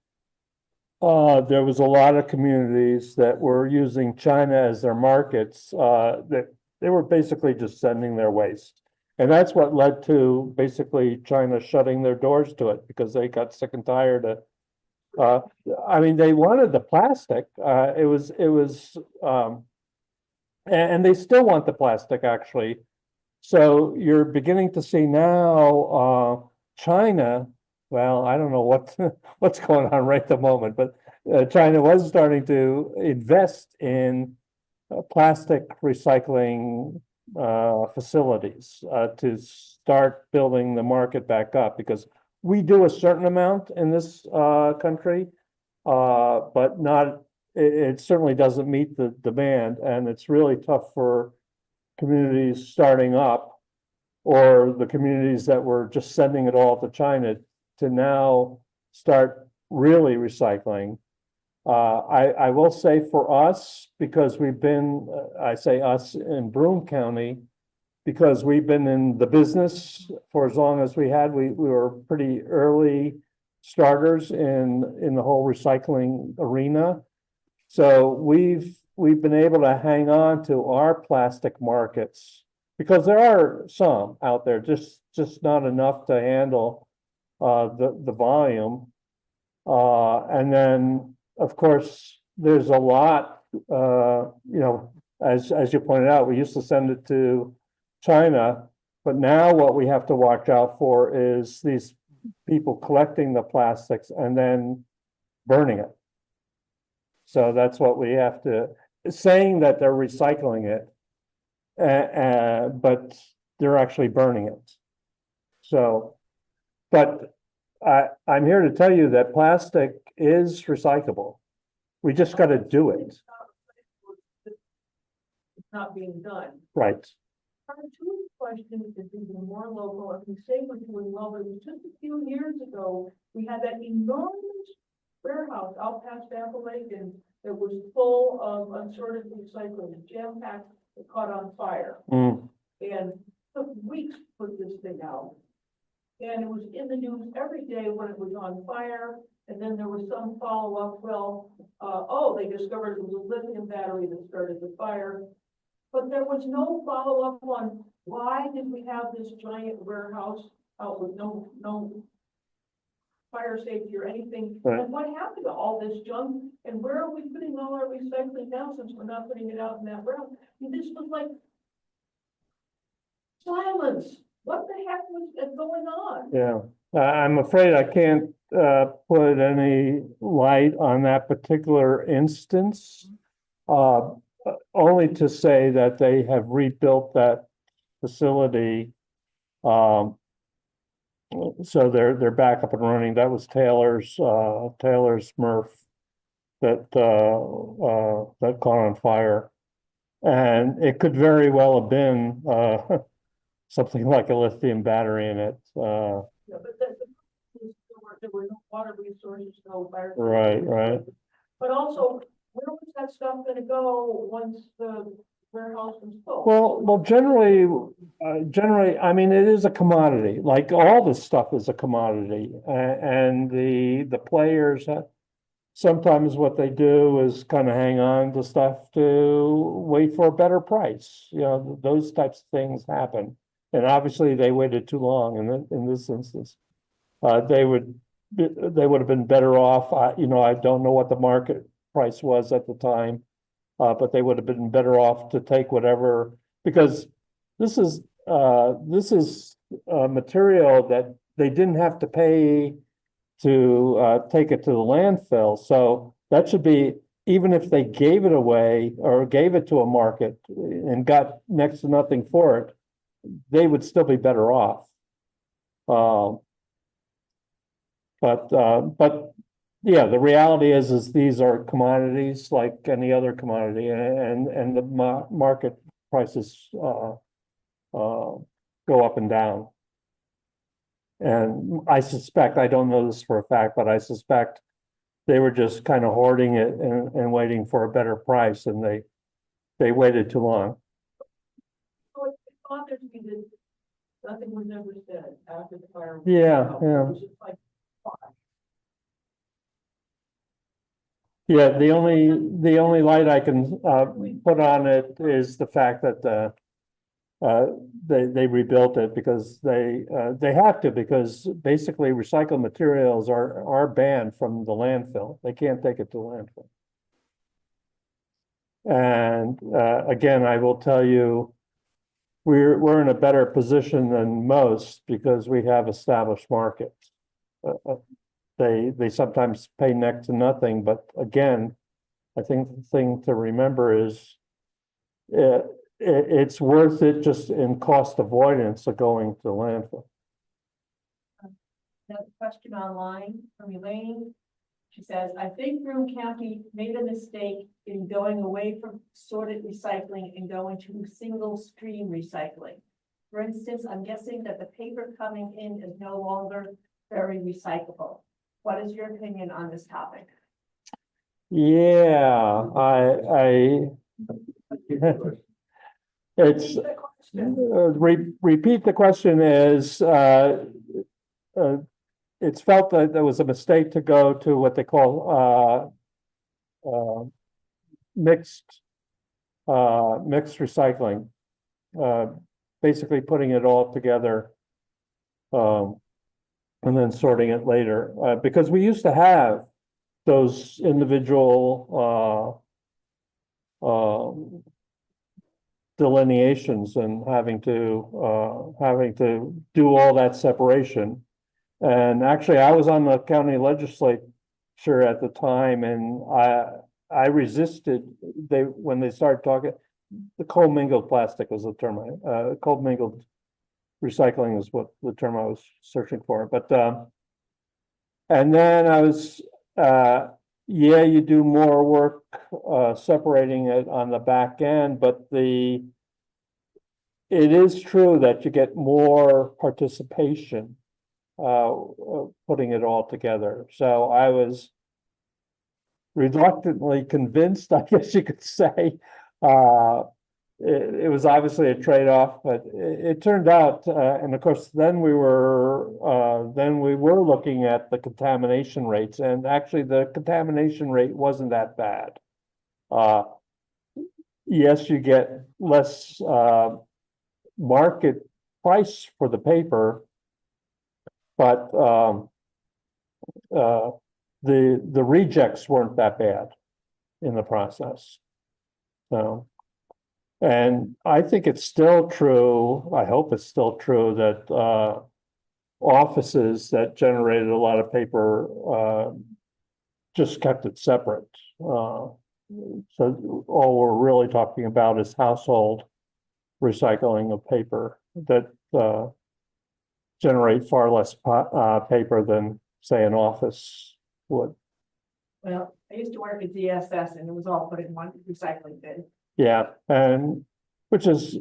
there was a lot of communities that were using China as their markets, that they were basically just sending their waste. And that's what led to basically China shutting their doors to it, because they got sick and tired of, I mean, they wanted the plastic. And they still want the plastic, actually. So you're beginning to see now, China, well, I don't know what's going on right at the moment, but China was starting to invest in plastic recycling facilities to start building the market back up, because we do a certain amount in this country, but not. It certainly doesn't meet the demand, and it's really tough for communities starting up, or the communities that were just sending it all to China, to now start really recycling. I will say for us, because we've been, I say us in Broome County, because we've been in the business for as long as we had, we were pretty early starters in the whole recycling arena. So we've been able to hang on to our plastic markets, because there are some out there, just not enough to handle the volume. And then, of course, there's a lot, as you pointed out, we used to send it to China, but now what we have to watch out for is these people collecting the plastics and then burning it. So that's what we have to, saying that they're recycling it, but they're actually burning it. So, but I'm here to tell you that plastic is recyclable. We just got to do it. It's not being done. Right. Our two question is even more local. If we say we're doing well, but it was just a few years ago, we had that enormous warehouse out past Apple Lake, and it was full of unsorted recycling, jam-packed, it caught on fire. And it took weeks to put this thing out. And it was in the news every day when it was on fire. And then there was some follow-up, they discovered it was a lithium battery that started the fire. But there was no follow-up on why did we have this giant warehouse out with no fire safety or anything? Right. And what happened to all this junk? And where are we putting all our recycling now, since we're not putting it out in that warehouse? I mean, this was like silence. What the heck was going on? Yeah, I'm afraid I can't put any light on that particular instance. Only to say that they have rebuilt that facility. So they're back up and running. That was Taylor's Smurf that caught on fire. And it could very well have been something like a lithium battery in it. Yeah, but the there were no water resources, no fire. Right, right. But also, where was that stuff gonna go once the warehouse was full? Well, generally, I mean, it is a commodity, like all this stuff is a commodity. And the players, sometimes what they do is kind of hang on to stuff to wait for a better price. You know, those types of things happen. And obviously they waited too long in this instance. They would have been better off. I don't know what the market price was at the time. But they would have been better off to take whatever, because this is material that they didn't have to pay to take it to the landfill. So that should be, even if they gave it away or gave it to a market and got next to nothing for it, they would still be better off. But yeah, the reality is these are commodities like any other commodity, and the market prices go up and down. And I suspect, I don't know this for a fact, but I suspect they were just kind of hoarding it and waiting for a better price, and they waited too long. So it bothers me that nothing was ever said after the fire. Yeah, It yeah. was just like, why? Yeah, the only light I can put on it is the fact that they rebuilt it because they have to, because basically recycled materials are banned from the landfill. They can't take it to landfill. And again, I will tell you, we're in a better position than most because we have established markets. They sometimes pay next to nothing, but again, I think the thing to remember is it's worth it just in cost avoidance of going to landfill. Another question online from Elaine. She says, I think Broome County made a mistake in going away from sorted recycling and going to single stream recycling. For instance, I'm guessing that the paper coming in is no longer very recyclable. What is your opinion on this topic? Yeah, it's repeat the question is it's felt that there was a mistake to go to what they call mixed recycling, basically putting it all together and then sorting it later, because we used to have those individual delineations and having to do all that separation. And actually, I was on the county legislature at the time, and I resisted. When they started talking, the commingled plastic was the term. Commingled recycling is what the term I was searching for. But and then I was, yeah, you do more work separating it on the back end, but it is true that you get more participation putting it all together. So I was reluctantly convinced, I guess you could say. It was obviously a trade-off, but it turned out, and of course, then we were looking at the contamination rates, and actually the contamination rate wasn't that bad. Yes, you get less market price for the paper, but the rejects weren't that bad in the process. So. And I think it's still true, I hope it's still true, that offices that generated a lot of paper just kept it separate. So all we're really talking about is household recycling of paper that generate far less paper than, say, an office would. Well, I used to work at DSS and it was all put in one recycling bin. Yeah, and which is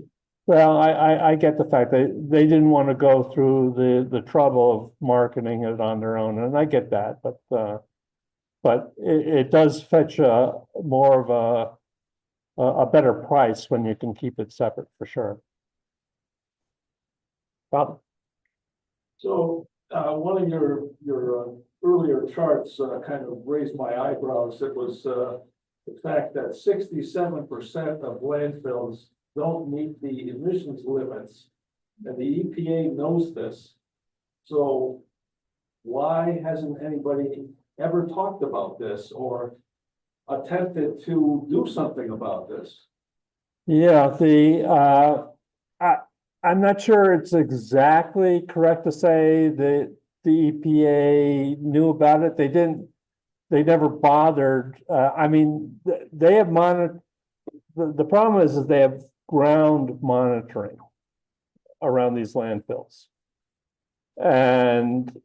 Well, I get the fact that they didn't want to go through the trouble of marketing it on their own, and I get that, but it does fetch more of a better price when you can keep it separate for sure. Well, So, one of your earlier charts, kind of raised my eyebrows. It was, the fact that 67% of landfills don't meet the emissions limits, and the EPA knows this. So why hasn't anybody ever talked about this or attempted to do something about this? yeah, I'm not sure it's exactly correct to say that the EPA knew about it. They never bothered. I mean, they have monitored. The problem is they have ground monitoring around these landfills. And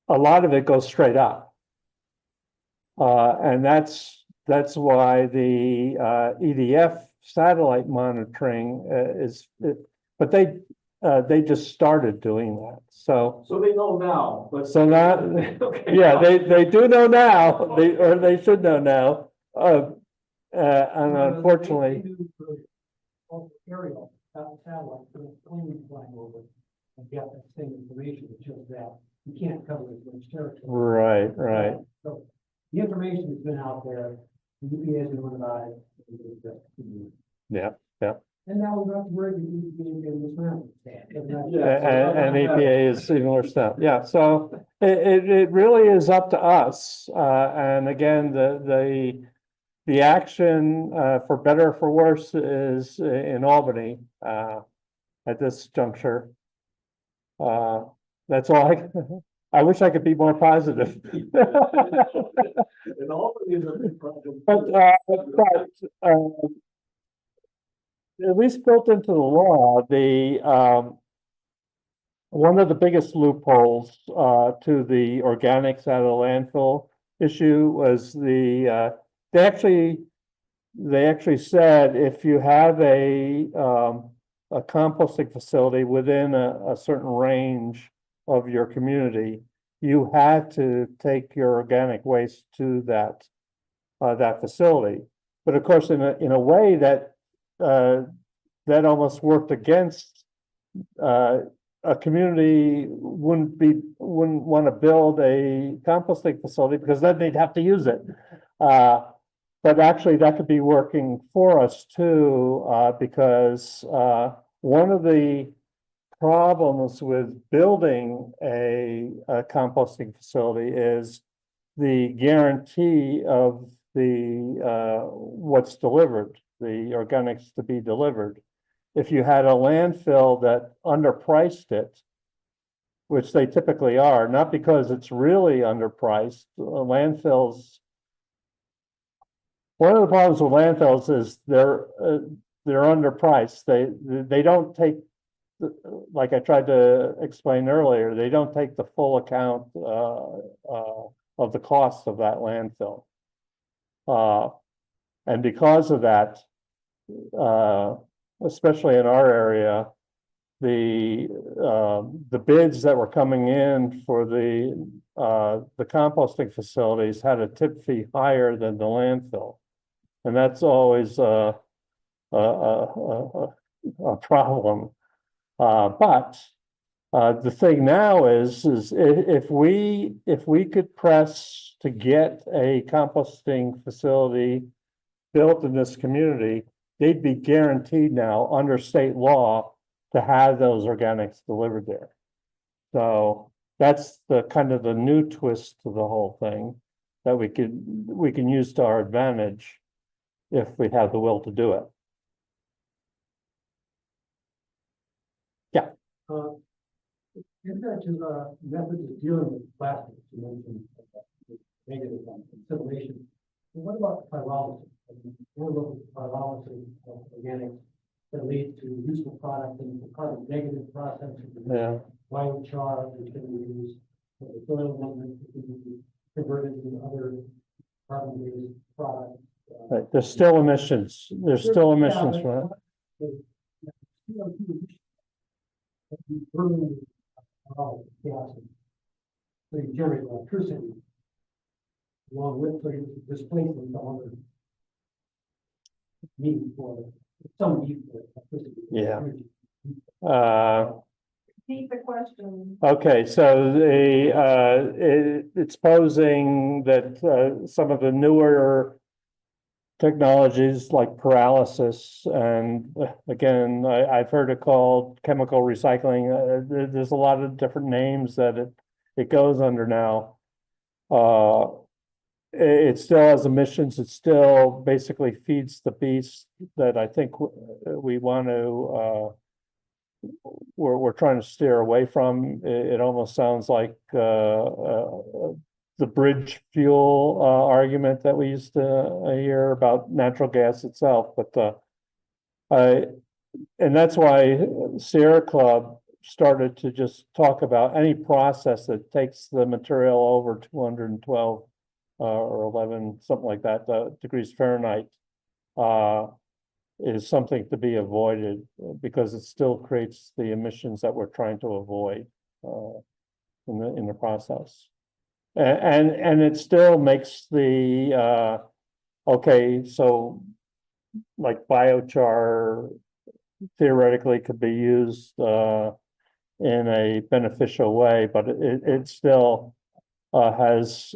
a lot of it goes straight up. And that's why the EDF satellite monitoring but they just started doing that. So they know now, but. so now, Okay. yeah, they do know now, or they should know now. And unfortunately, Aerial, satellite, put a plane flying over and get that same information, it shows that you can't cover as much territory. right. So the information has been out there, the EPA has known about it. Yeah. And now we're not worried that the EPA is getting this round. And EPA is even worse now. Yeah, so it really is up to us. And again, the action, for better or for worse, is in Albany, at this juncture. That's all I wish I could be more positive. And Albany is a big problem. But at least built into the law, one of the biggest loopholes to the organics out of the landfill issue was they actually said if you have a composting facility within a certain range of your community, you had to take your organic waste to that facility. But of course, in a way that almost worked against a community wouldn't want to build a composting facility because then they'd have to use it. But actually that could be working for us too, because one of the problems with building a composting facility is the guarantee of what's delivered, the organics to be delivered. If you had a landfill that underpriced it, which they typically are, not because it's really underpriced, landfills. One of the problems with landfills is they're underpriced. They don't take, like I tried to explain earlier, they don't take the full account of the cost of that landfill. And because of that, especially in our area, the bids that were coming in for the composting facilities had a tip fee higher than the landfill, and that's always a problem. But the thing now is if we could press to get a composting facility built in this community, they'd be guaranteed now under state law to have those organics delivered there. So that's the kind of the new twist to the whole thing that we can use to our advantage if we have the will to do it. Yeah. Compared to methods of dealing with plastics, you mentioned negative consideration. What about pyrolysis? Pyrolysis of organics that lead to useful products and the carbon negative process. Yeah. Biochar, which can be used for the soil movement, can be converted into other carbon-based products. Right. There's still emissions. There's still emissions from it. CO2 emissions, if you burn gases, so you generate electricity along with, so you're displacing the other need for some need for electricity. Yeah. Energy. Repeat the question. Okay, so it's posing that some of the newer technologies like paralysis and again, I've heard it called chemical recycling. There's a lot of different names that it goes under now. It still has emissions. It still basically feeds the beast that I think we want to we're trying to steer away from. It almost sounds like the bridge fuel argument that we used to hear about natural gas itself. But and that's why Sierra Club started to just talk about any process that takes the material over 212 or 11, something like that, degrees Fahrenheit. Is something to be avoided because it still creates the emissions that we're trying to avoid in the process. And it still makes the okay, so like biochar theoretically could be used in a beneficial way, but it still has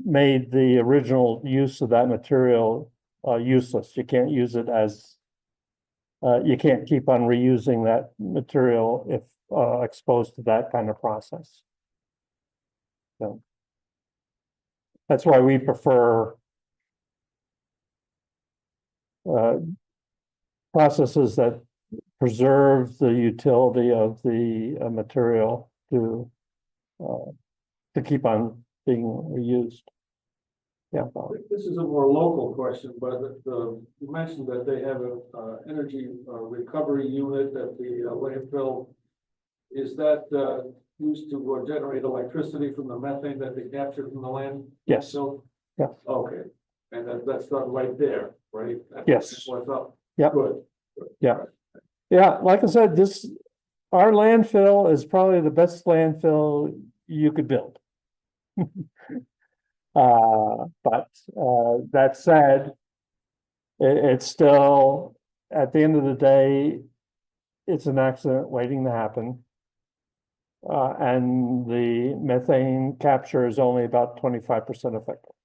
made the original use of that material useless. You can't use it as you can't keep on reusing that material if exposed to that kind of process. So that's why we prefer processes that preserve the utility of the material to keep on being reused. Yeah. This is a more local question, but you mentioned that they have a energy recovery unit at the landfill. Is that used to generate electricity from the methane that they capture from the land? Yes. So, Yeah. okay, and that's done right there, right? Yes. What's up? Yeah. Good. Yeah. Yeah. Like I said, our landfill is probably the best landfill you could build. But that said, it's still, at the end of the day, it's an accident waiting to happen. And the methane capture is only about 25% effective.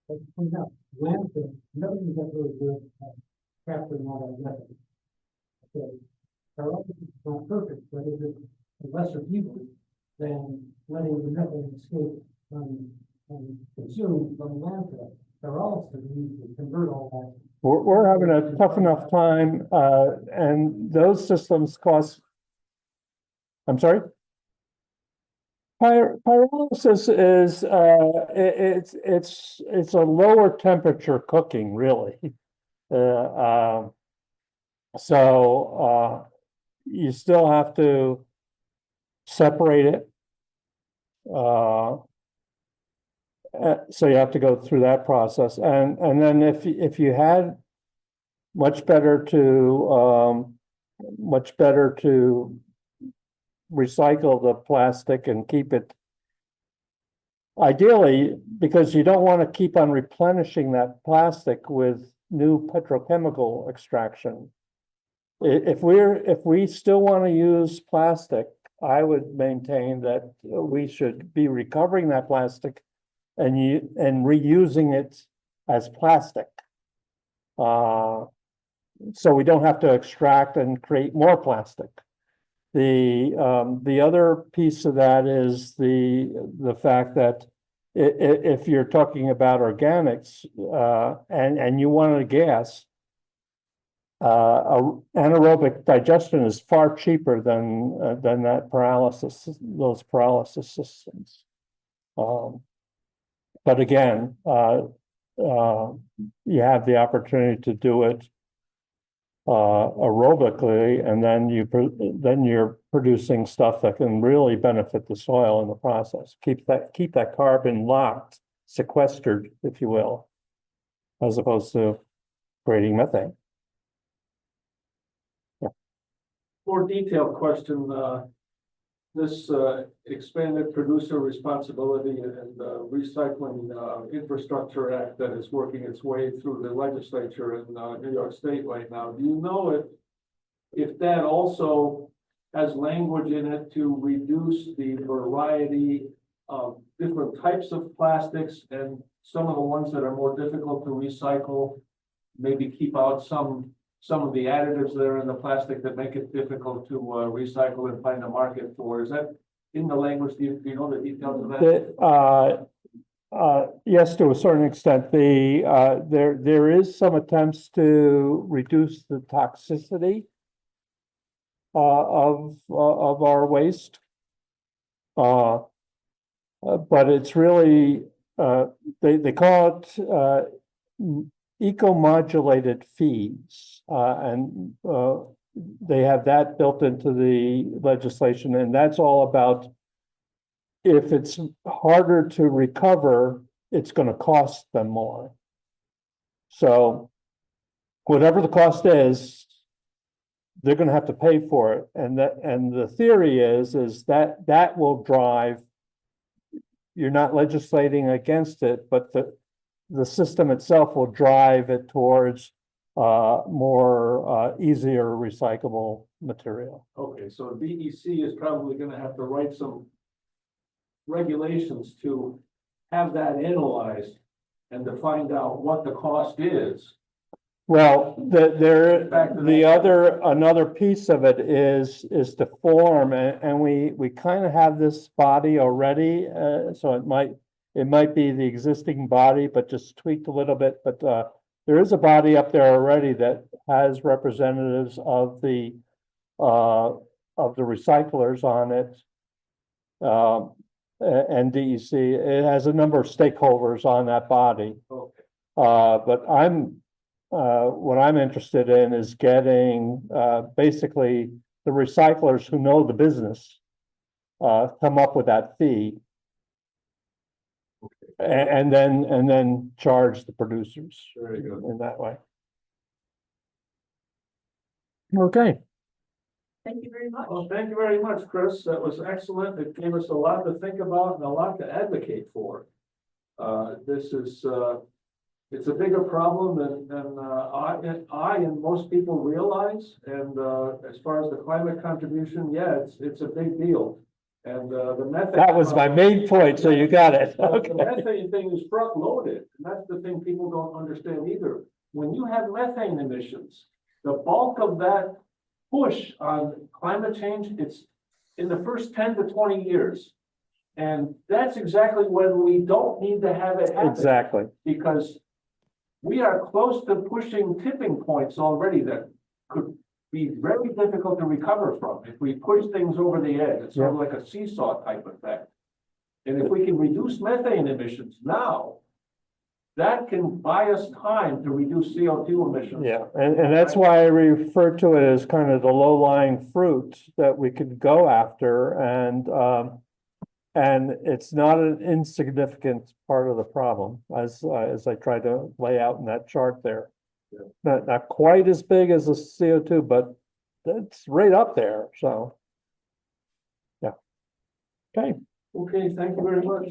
As you point out, landfill, nothing that really good at capturing all that methane. Okay, pyrolysis is not perfect, but it is a lesser evil than letting the methane escape and consume from landfill. Pyrolysis needs to convert all that. We're having a tough enough time, and those systems cost. I'm sorry? Pyrolysis is it's a lower temperature cooking, really. So you still have to separate it. So you have to go through that process, and then if you had much better to recycle the plastic and keep it ideally, because you don't want to keep on replenishing that plastic with new petrochemical extraction. If we still want to use plastic, I would maintain that we should be recovering that plastic and reusing it as plastic. So we don't have to extract and create more plastic. The other piece of that is the fact that if you're talking about organics and you want a gas, anaerobic digestion is far cheaper than those paralysis systems. But again, you have the opportunity to do it aerobically, and then you're producing stuff that can really benefit the soil in the process. Keep that carbon locked sequestered, if you will, as opposed to creating methane. More detailed question, this expanded producer responsibility and recycling infrastructure act that is working its way through the legislature in New York State right now. Do you know if that also has language in it to reduce the variety of different types of plastics and some of the ones that are more difficult to recycle, maybe keep out some of the additives that are in the plastic that make it difficult to recycle and find a market for? Is that in the language? Do you know the details of that? Yes, to a certain extent, there is some attempts to reduce the toxicity of our waste. But it's really, they call it eco-modulated feeds, and they have that built into the legislation, and that's all about if it's harder to recover, it's going to cost them more. So whatever the cost is, they're going to have to pay for it, and the theory is that will drive. You're not legislating against it, but the system itself will drive it towards more easier recyclable material. Okay, so DEC is probably going to have to write some regulations to have that analyzed and to find out what the cost is. Well, another piece of it is to form, and we kind of have this body already, so it might be the existing body, but just tweaked a little bit. But there is a body up there already that has representatives of the recyclers on it, and DEC. It has a number of stakeholders on that body. Okay. But what I'm interested in is getting basically the recyclers who know the business come up with that fee. Okay. And then charge the producers Very good. in that way. Okay. Thank you very much. Well, thank you very much, Chris. That was excellent. It gave us a lot to think about and a lot to advocate for. This is it's a bigger problem than I and most people realize. And as far as the climate contribution, yeah, it's a big deal. And the methane. That was my main point, so you got it. Okay. The methane thing is front loaded, and that's the thing people don't understand either. When you have methane emissions, the bulk of that push on climate change, it's in the first 10 to 20 years. And that's exactly when we don't need to have it happen. Exactly. Because we are close to pushing tipping points already that could be very difficult to recover from if we push things over the edge. It's sort of like a seesaw type effect. And if we can reduce methane emissions now, that can buy us time to reduce CO2 emissions. Yeah, and that's why I refer to it as kind of the low-lying fruit that we could go after, and it's not an insignificant part of the problem, as I tried to lay out in that chart there. Yeah. Not quite as big as the CO2, but it's right up there. So, yeah. Okay. Okay, thank you very much.